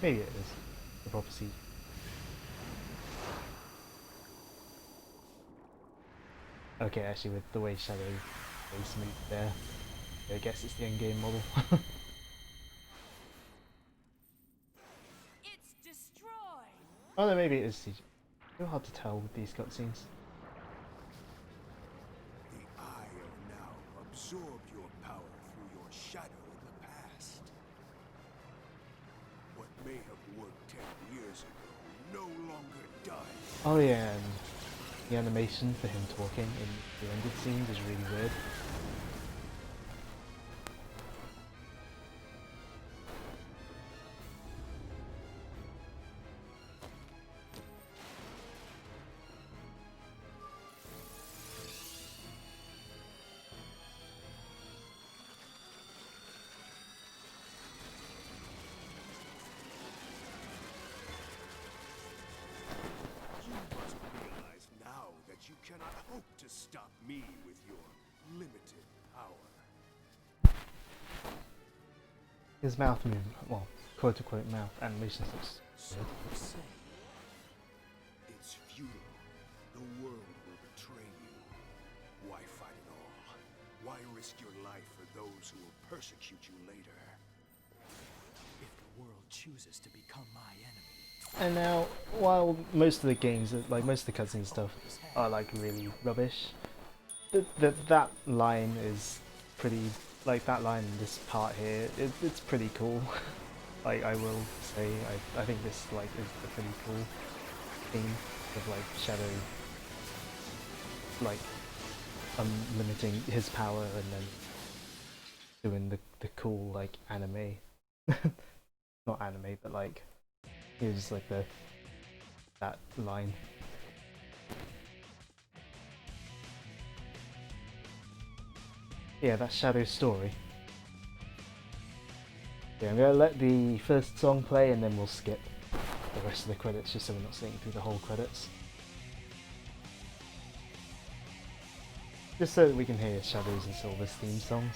Maybe it is the prophecy. Okay, actually, with the way Shadow face moved there, I guess it's the in-game model. It's destroyed. Oh no, maybe it is CG. It's hard to tell with these cutscenes. The Eye of Now absorbed your power through your shadow in the past. What may have worked 10 years ago no longer does. Oh yeah, and the animation for him talking in the rendered scenes is really weird. You must realize now that you cannot hope to stop me with your limited power. His mouth movement, well, quote unquote mouth animation looks So weird. you say. It's futile. The world will betray you. Why fight at all? Why risk your life for those who will persecute you later? If the world chooses to become my enemy, And now, while most of the games, like most of the cutscene stuff, are like really rubbish, that line is pretty, like that line in this part here, it's pretty cool. Like I will say, I think this like is a pretty cool theme of like Shadow, like limiting his power and then doing the cool like anime, not anime, but like here's like that line. Yeah, that's Shadow's story. Yeah, I'm gonna let the first song play and then we'll skip the rest of the credits just so we're not seeing through the whole credits. Just so that we can hear Shadows and Silver's theme songs.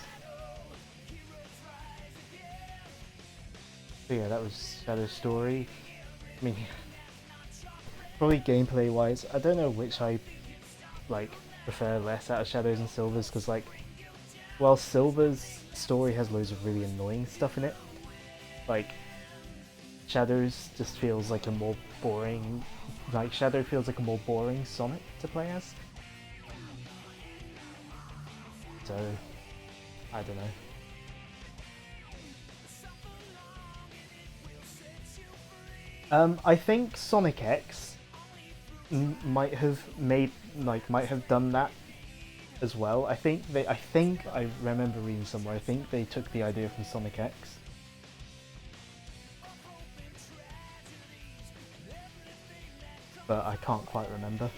So yeah, that was Shadow's story. I mean, probably gameplay wise, I don't know which I like prefer less out of Shadows and Silver's, because like, while Silver's story has loads of really annoying stuff in it, like Shadows just feels like a more boring, like Shadow feels like a more boring Sonic to play as. So, I don't know. I think Sonic X might have done that as well. I think I remember reading somewhere. I think they took the idea from Sonic X. But I can't quite remember.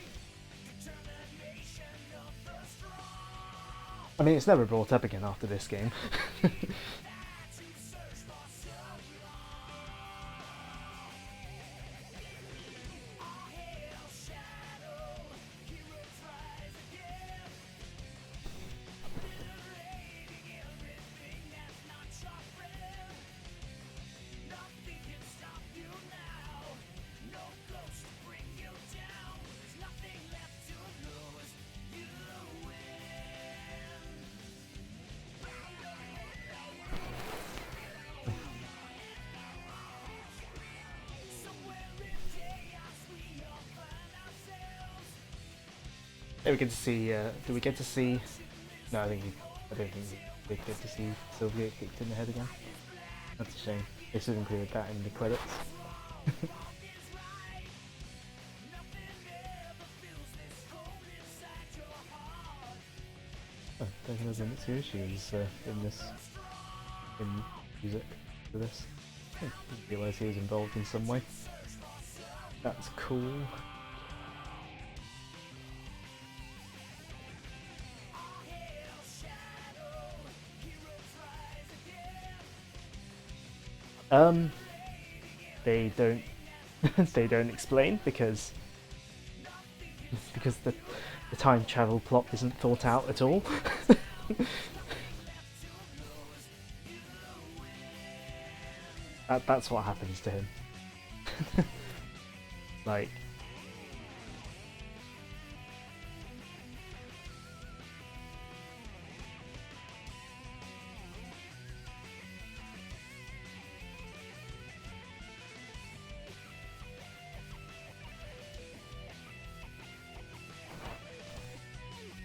I mean, it's never brought up again after this game. Hey, we get to see. Do we get to see? No, I don't think we get to see Sylvia get kicked in the head again. That's a shame. They should have included that in the credits. Oh, Taking those minutes here, she was in music for this. I didn't realise he was involved in some way. That's cool. They don't they don't explain because the time travel plot isn't thought out at all. That's what happens to him. Like,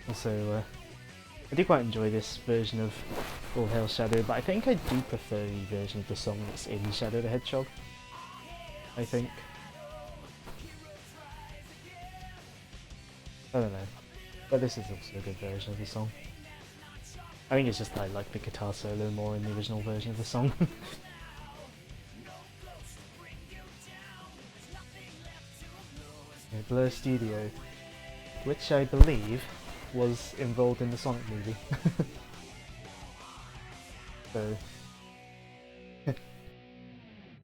also, I do quite enjoy this version of All Hail Shadow, but I think I do prefer the version of the song that's in Shadow the Hedgehog. I think. I don't know, but this is also a good version of the song. I think it's just I like the guitar solo more in the original version of the song. Blur Studio, which I believe was involved in the Sonic movie. So it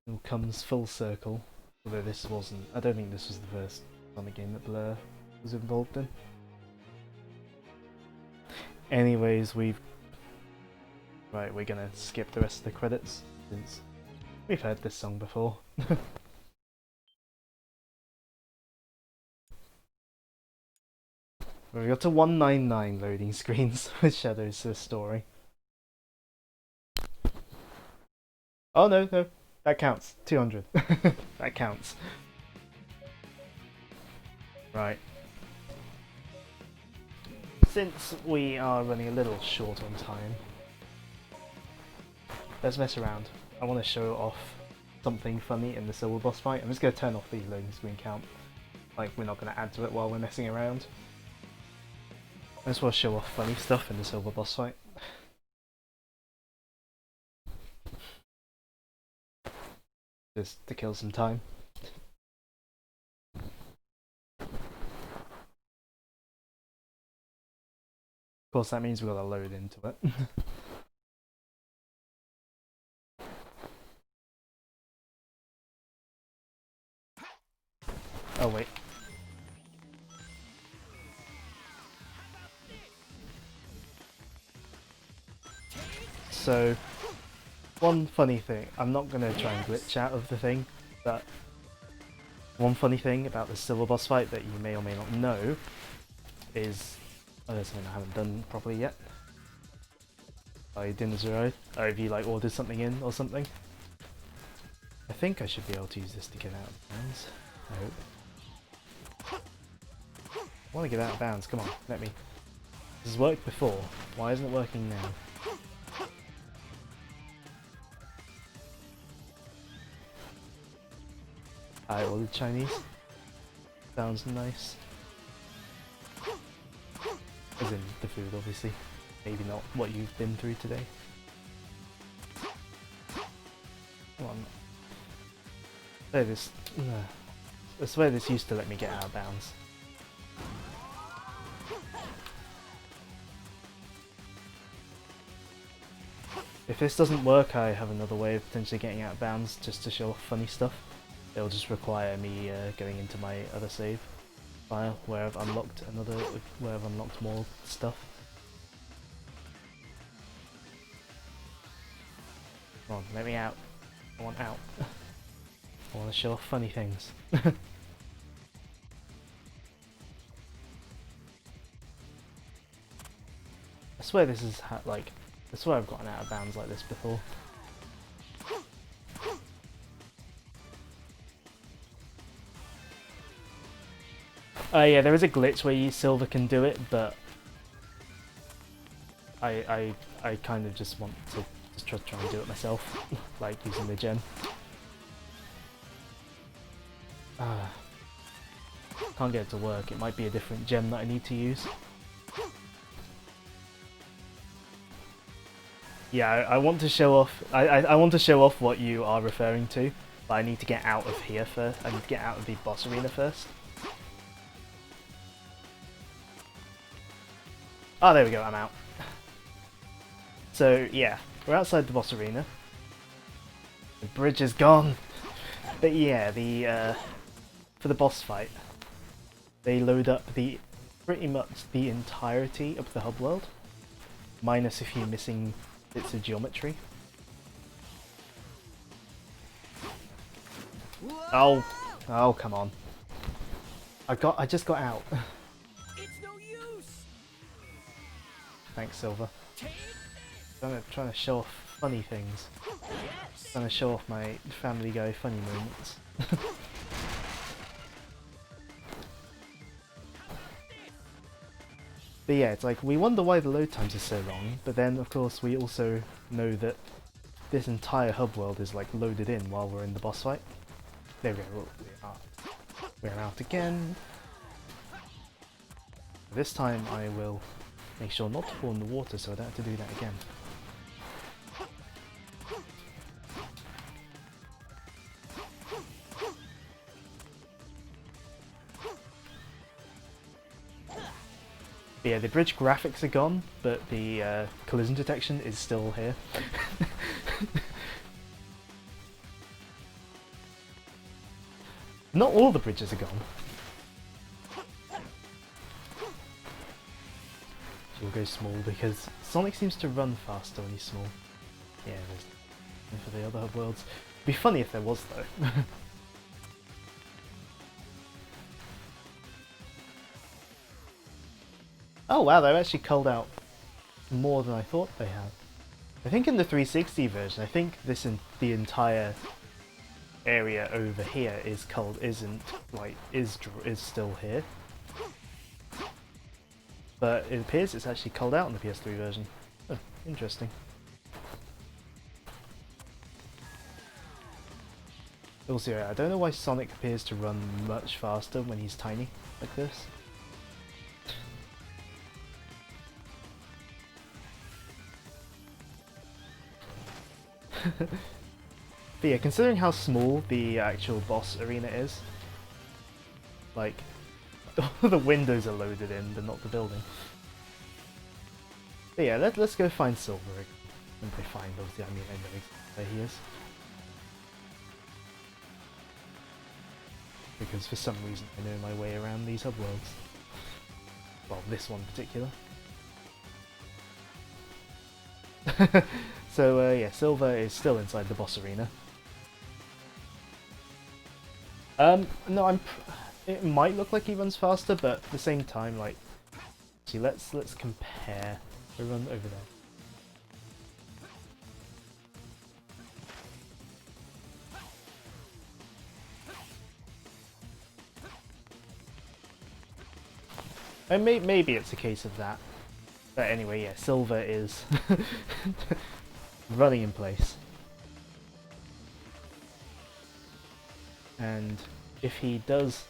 all comes full circle. Although this wasn't, I don't think this was the first Sonic game that Blur was involved in. Anyways, we're gonna skip the rest of the credits since we've heard this song before. We got to 199 loading screens with Shadow's story. Oh no, that counts. 200. That counts. Right. Since we are running a little short on time, let's mess around. I want to show off something funny in the silver boss fight. I'm just going to turn off the loading screen count. Like, we're not going to add to it while we're messing around. I just want to show off funny stuff in the silver boss fight. Just to kill some time. Of course, that means we've got to load into it. Oh wait. So, one funny thing, I'm not going to try and glitch out of the thing, but one funny thing about the silver boss fight that you may or may not know is, oh, there's something I haven't done properly yet. Dinner's arrived. Oh, have you like ordered something in or something? I think I should be able to use this to get out of bounds. I hope. I want to get out of bounds, come on, let me. This has worked before, why isn't it working now? I ordered Chinese. Sounds nice. As in the food, obviously. Maybe not what you've been through today. Come on. I swear this used to let me get out of bounds. If this doesn't work, I have another way of potentially getting out of bounds just to show off funny stuff. It'll just require me going into my other save file where I've unlocked more stuff. Come on, let me out. I want out. I want to show off funny things. I swear this is I swear I've gotten out of bounds like this before. Yeah, there is a glitch where Silver can do it, but I kind of just want to just try and do it myself, like using the gem. Can't get it to work. It might be a different gem that I need to use. Yeah, I want to show off. I want to show off what you are referring to, but I need to get out of here first. I need to get out of the boss arena first. Oh, there we go. I'm out. So yeah, we're outside the boss arena. The bridge is gone. But yeah, for the boss fight, they load up pretty much the entirety of the hub world, minus a few missing bits of geometry. Oh, come on! I just got out. It's no use. Thanks, Silver. Trying to show off funny things. Trying to show off my Family Guy funny moments. But yeah, it's like, we wonder why the load times are so long, but then of course we also know that this entire hub world is like loaded in while we're in the boss fight. There we go, we're out again. This time I will make sure not to fall in the water so I don't have to do that again. But yeah, the bridge graphics are gone, but the collision detection is still here. Not all the bridges are gone. We'll go small because Sonic seems to run faster when he's small. Yeah, there's nothing for the other hub worlds. It'd be funny if there was though. Oh wow, they've actually culled out more than I thought they had. I think in the 360 version, I think the entire area over here is still here. But it appears it's actually culled out in the PS3 version. Oh, interesting. Also, I don't know why Sonic appears to run much faster when he's tiny, like this. But yeah, considering how small the actual boss arena is, like, the windows are loaded in, but not the building. But yeah, let's go find Silver. When they find, obviously, I mean, I know where he is. Because for some reason I know my way around these hub worlds. Well, this one in particular. So yeah, Silver is still inside the boss arena. No, it might look like he runs faster, but at the same time, like, see, let's compare. We run over there. And maybe it's a case of that. But anyway, yeah, Silver is running in place. And if he does...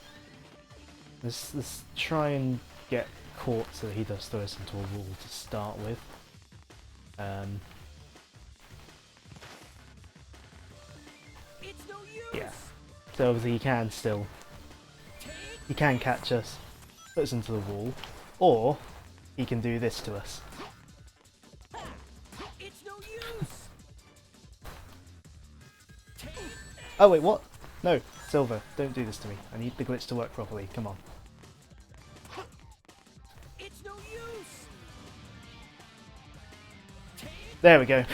Let's try and get caught so that he does throw us into a wall to start with. It's no use. Yeah. So obviously he can still... He can catch us, put us into the wall, or he can do this to us. It's no use. Oh wait, what? No, Silver, don't do this to me. I need the glitch to work properly, come on. It's no use. There we go.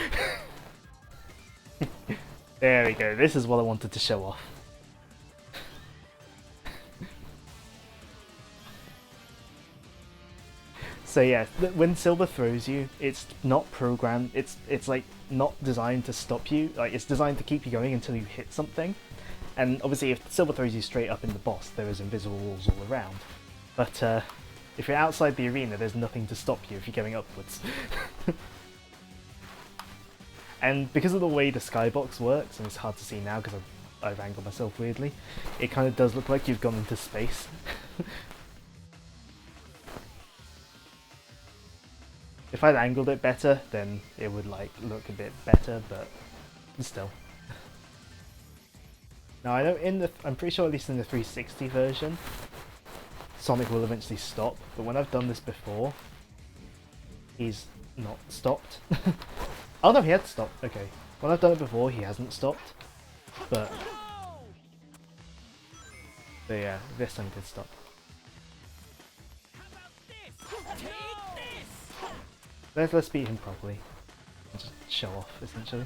There we go, this is what I wanted to show off. So yeah, when Silver throws you, it's not programmed, it's like not designed to stop you, like it's designed to keep you going until you hit something. And obviously if Silver throws you straight up in the boss, there is invisible walls all around. But if you're outside the arena, there's nothing to stop you if you're going upwards. And because of the way the skybox works, and it's hard to see now because I've angled myself weirdly, it kind of does look like you've gone into space. If I'd angled it better, then it would like look a bit better, but still. Now I know I'm pretty sure at least in the 360 version, Sonic will eventually stop, but when I've done this before, he's not stopped. Oh no, he had stopped, okay. When I've done it before, he hasn't stopped, but yeah, this time he did stop. Let's beat him properly, and just show off, essentially.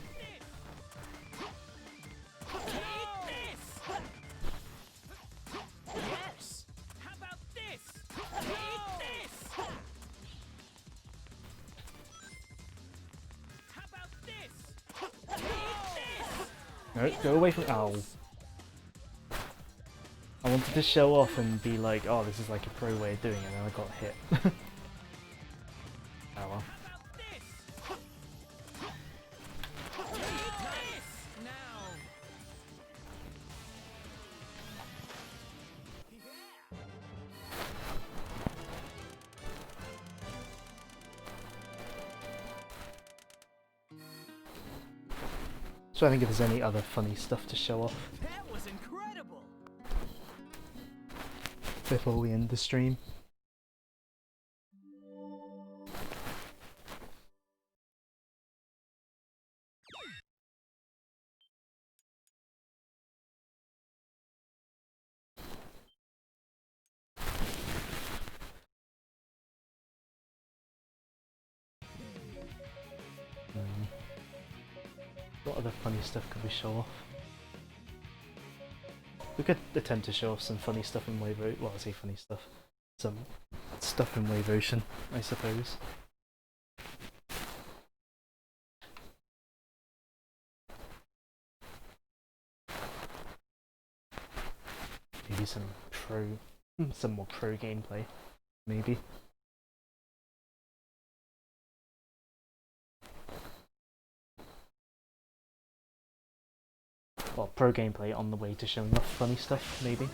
No, go away from owl. I wanted to show off and be like, oh, this is like a pro way of doing it, and then I got hit. Oh well. So I think if there's any other funny stuff to show off. That was incredible. Before we end the stream. What other funny stuff could we show off? We could attempt to show off some funny stuff in Wave Ocean. Well, I say funny stuff. Some stuff in Wave Ocean, I suppose. Maybe some more pro gameplay, maybe. Well, pro gameplay on the way to showing off funny stuff, maybe.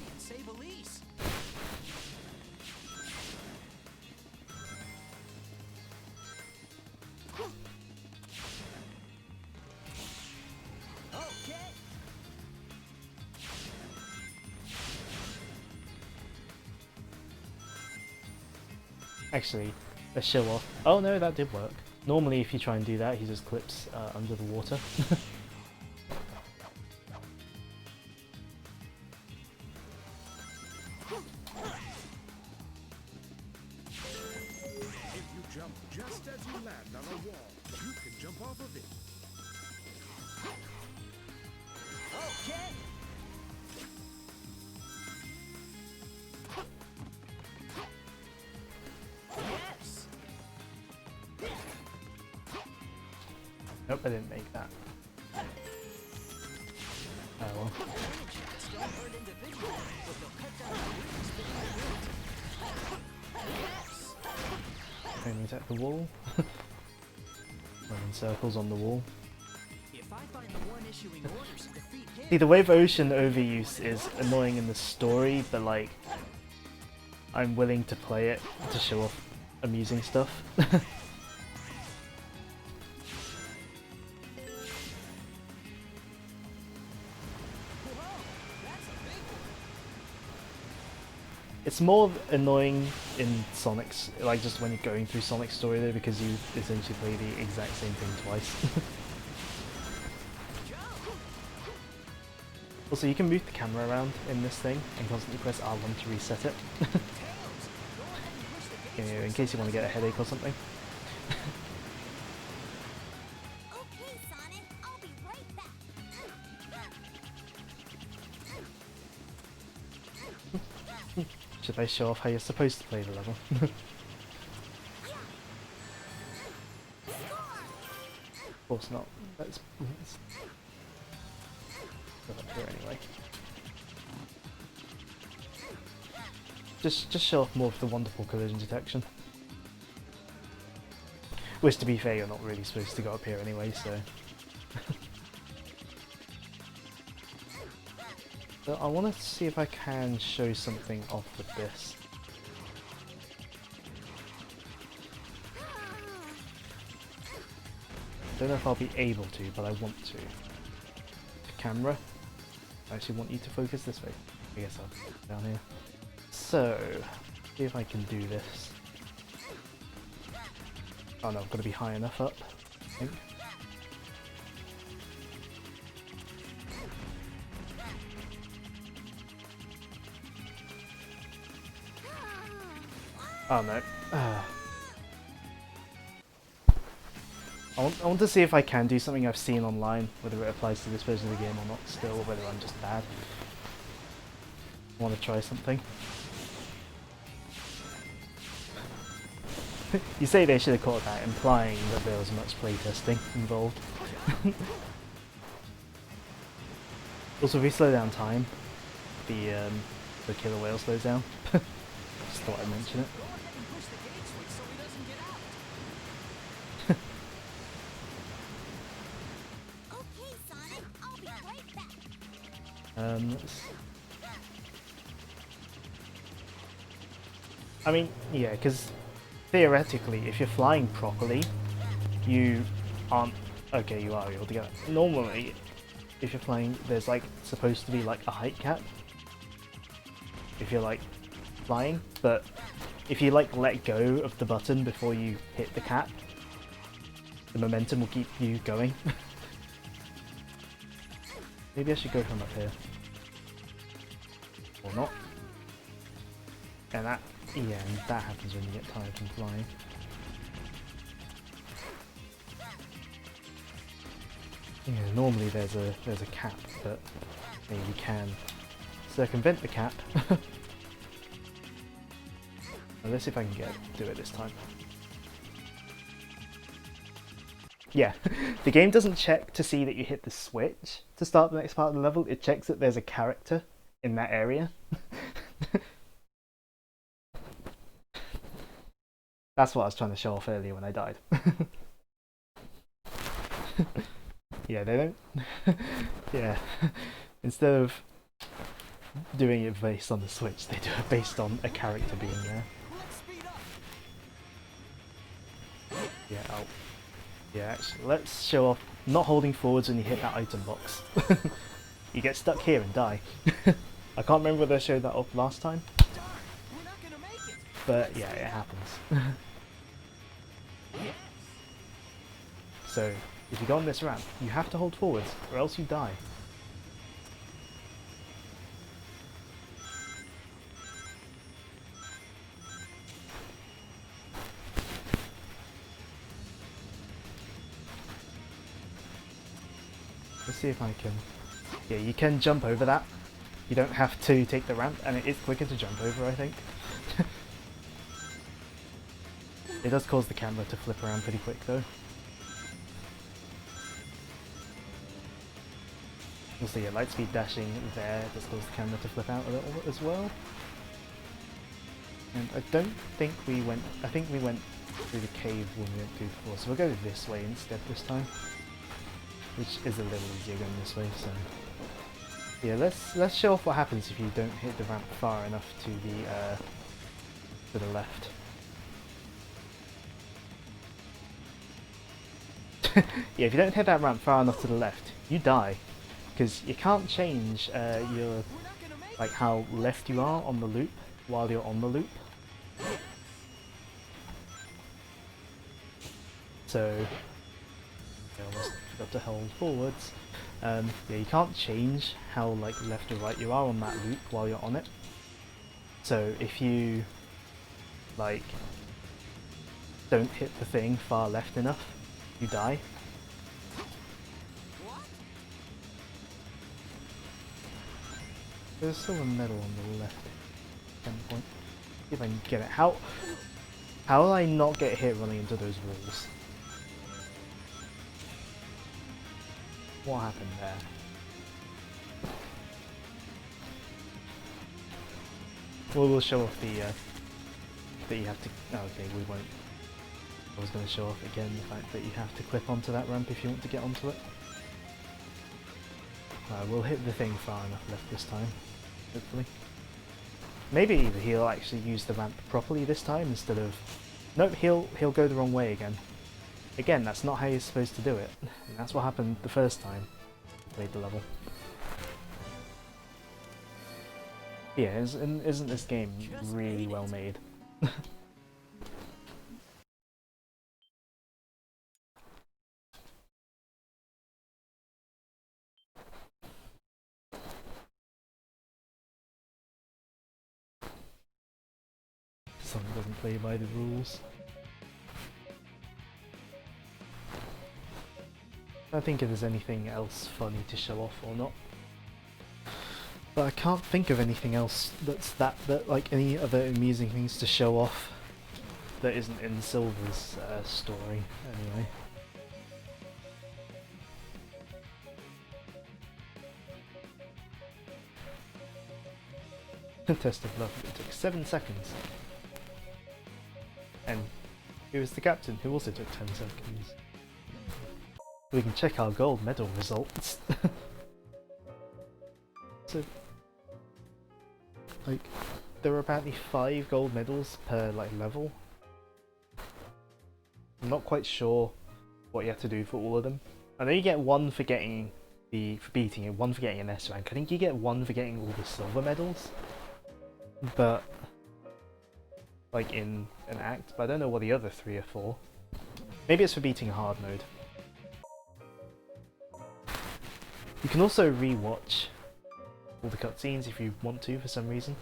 Actually, let's show off. Oh no, that did work. Normally if you try and do that, he just clips under the water. If you jump just as you land on a wall, you can jump off of it. Okay. Yes. Nope, I didn't make that. Oh well. Aiming at the wall. Running circles on the wall. If I find the one issuing orders and defeat him. See, the Wave Ocean overuse is annoying in the story, but like, I'm willing to play it to show off amusing stuff. It's more annoying in Sonic's, like just when you're going through Sonic's story though, because you essentially play the exact same thing twice. Also, you can move the camera around in this thing and constantly press R1 to reset it. You know, in case you want to get a headache or something. Okay, Sonic, I'll be right back. Should I show off how you're supposed to play the level? Of course not. Let's go up here anyway. just show off more of the wonderful collision detection. Which, to be fair, you're not really supposed to go up here anyway, so... But I want to see if I can show something off with this. Don't know if I'll be able to, but I want to. The camera. I actually want you to focus this way. I guess I'll put it down here. So, see if I can do this. Oh no, I've got to be high enough up, I think. Oh no. I want to see if I can do something I've seen online, whether it applies to this version of the game or not still, or whether I'm just bad. I want to try something. You say they should have caught that, implying that there was much playtesting involved. Also, if we slow down time, the killer whale slows down. Just thought I'd mention it. Okay, Sonic, I'll be right back. I mean, yeah, because theoretically, if you're flying properly, you aren't... Okay, you are able to get it. Normally, if you're flying, there's like supposed to be like a height cap. If you're like flying, but if you like let go of the button before you hit the cap, the momentum will keep you going. Maybe I should go from up here. Or not. And that, yeah, and that happens when you get tired from flying. Yeah, normally there's a cap, but maybe you can circumvent the cap. Let's see if I can do it this time. Yeah, the game doesn't check to see that you hit the switch to start the next part of the level, it checks that there's a character in that area. That's what I was trying to show off earlier when I died. Yeah, they don't... Yeah, instead of doing it based on the switch, they do it based on a character being there. Yeah, yeah, actually, let's show off not holding forwards when you hit that item box. You get stuck here and die. I can't remember whether I showed that off last time. But yeah, it happens. So, if you go on this ramp, you have to hold forwards, or else you die. Let's see if I can... Yeah, you can jump over that. You don't have to take the ramp, and it is quicker to jump over, I think. It does cause the camera to flip around pretty quick, though. Also, yeah, lightspeed dashing there does cause the camera to flip out a little as well. And I don't think we went... I think we went through the cave when we went through before, so we'll go this way instead this time. Which is a little easier going this way, so... Yeah, let's show off what happens if you don't hit the ramp far enough to the left. Yeah, if you don't hit that ramp far enough to the left, you die. Because you can't change your... like how left you are on the loop while you're on the loop. So... I almost forgot to hold forwards. Yeah, you can't change how like left or right you are on that loop while you're on it. So if you like don't hit the thing far left enough, you die. There's still a medal on the left endpoint. See if I can get it. How will I not get hit running into those walls? What happened there? Well, we'll show off the that you have to. Oh, okay, we won't. I was going to show off again the fact that you have to clip onto that ramp if you want to get onto it. We'll hit the thing far enough left this time, hopefully. Maybe he'll actually use the ramp properly this time instead of... Nope, he'll go the wrong way again. Again, that's not how you're supposed to do it. And that's what happened the first time I played the level. Yeah, isn't this game really well made? Someone doesn't play by the rules. I don't think if there's anything else funny to show off or not. But I can't think of anything else that like any other amusing things to show off that isn't in Silver's story anyway. Test of love, it took 7 seconds. And he was the captain, who also took 10 seconds. We can check our gold medal results. So, like, there are apparently 5 gold medals per like level. I'm not quite sure what you have to do for all of them. I know you get 1 for getting for beating it, 1 for getting an S rank. I think you get 1 for getting all the silver medals. But like in an act, but I don't know what the other 3 are for. Maybe it's for beating a hard mode. You can also re-watch all the cutscenes if you want to for some reason.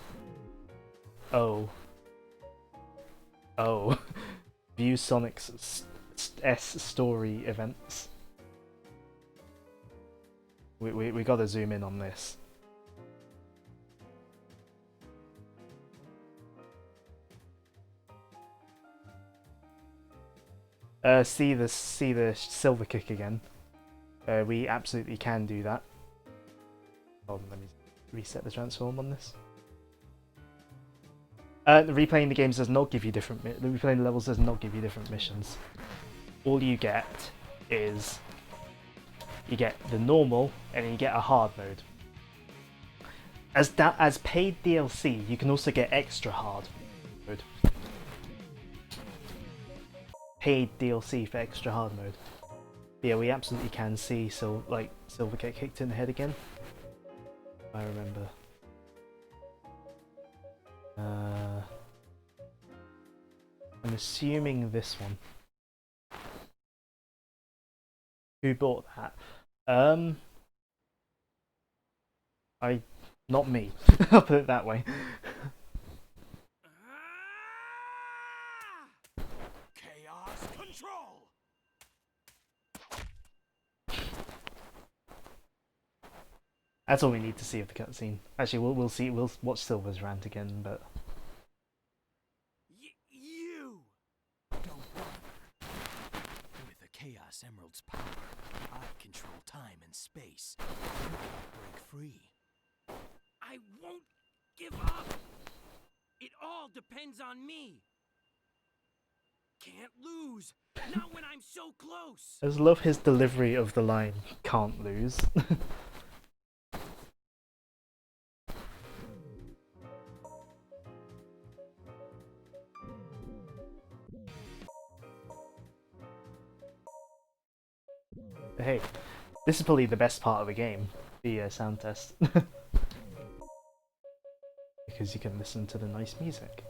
Oh. View Sonic's S story events. We gotta zoom in on this. See the silver kick again. We absolutely can do that. Hold on, let me reset the transform on this. Replaying the games does not give you replaying the levels does not give you different missions. All you get is you get the normal and then you get a hard mode. As paid DLC, you can also get extra hard mode. Paid DLC for extra hard mode. But yeah, we absolutely can see Silver get kicked in the head again. I remember. I'm assuming this one. Who bought that? Not me. I'll put it that way. Chaos control. That's all we need to see of the cutscene. Actually, we'll watch Silver's rant again, but You don't bother. With the Chaos Emerald's power, I control time and space. You can't break free. I won't give up. It all depends on me. Can't lose. Not when I'm so close. I just love his delivery of the line, "Can't lose." But hey, this is probably the best part of the game, the sound test. Because you can listen to the nice music.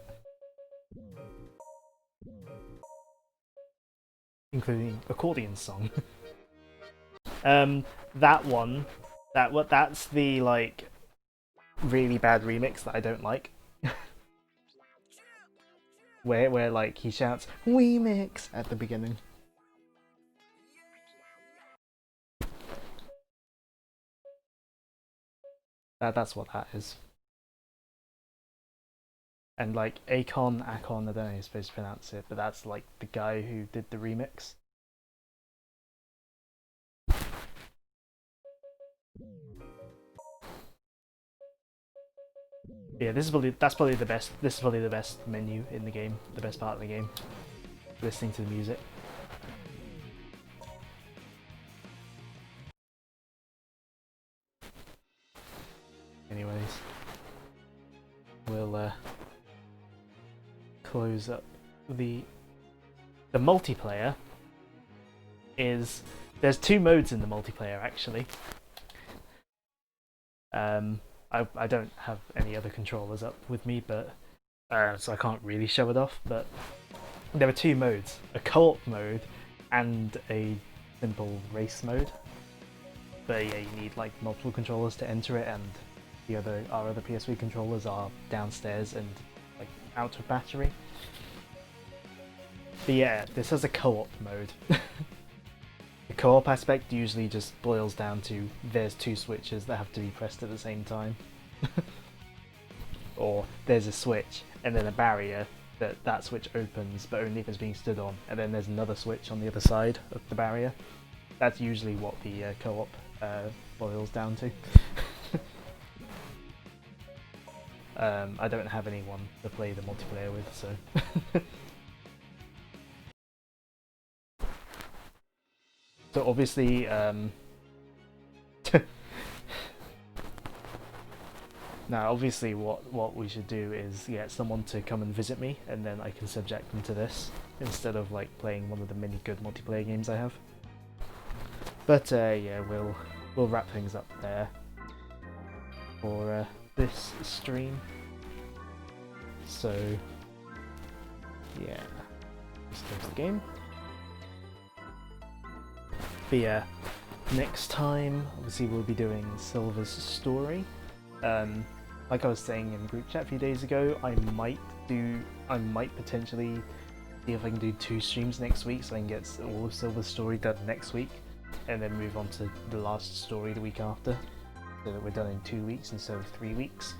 Including accordion song. That's the like really bad remix that I don't like. where like he shouts "Remix" at the beginning. That's what that is. And like Akon, I don't know how you're supposed to pronounce it, but that's like the guy who did the remix. Yeah, that's probably the best. This is probably the best menu in the game, the best part of the game. Listening to the music. Anyways, we'll close up the multiplayer. There's two modes in the multiplayer actually. I don't have any other controllers up with me, but so I can't really show it off. But there are two modes: a co-op mode and a simple race mode. But yeah, you need like multiple controllers to enter it, and our other PS3 controllers are downstairs and like out of battery. But yeah, this has a co-op mode. The co-op aspect usually just boils down to there's two switches that have to be pressed at the same time. Or there's a switch and then a barrier that switch opens but only if it's being stood on, and then there's another switch on the other side of the barrier. That's usually what the co-op boils down to. I don't have anyone to play the multiplayer with, so... So obviously, now obviously what we should do is get someone to come and visit me, and then I can subject them to this, instead of like playing one of the many good multiplayer games I have. But yeah, we'll wrap things up there for this stream. So yeah, just close the game. But yeah, next time obviously we'll be doing Silver's story. Like I was saying in group chat a few days ago, I might potentially see if I can do 2 streams next week, so I can get all of Silver's story done next week, and then move on to the last story the week after, so that we're done in 2 weeks instead of 3 weeks.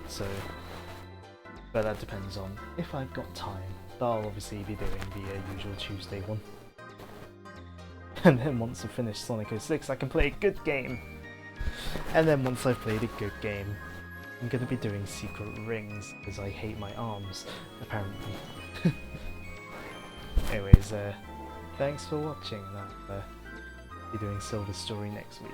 So, but that depends on if I've got time. But I'll obviously be doing the usual Tuesday one. And then once I've finished Sonic 06, I can play a good game. And then once I've played a good game, I'm going to be doing secret rings, because I hate my arms, apparently. Anyways, thanks for watching, and I'll be doing Silver's story next week.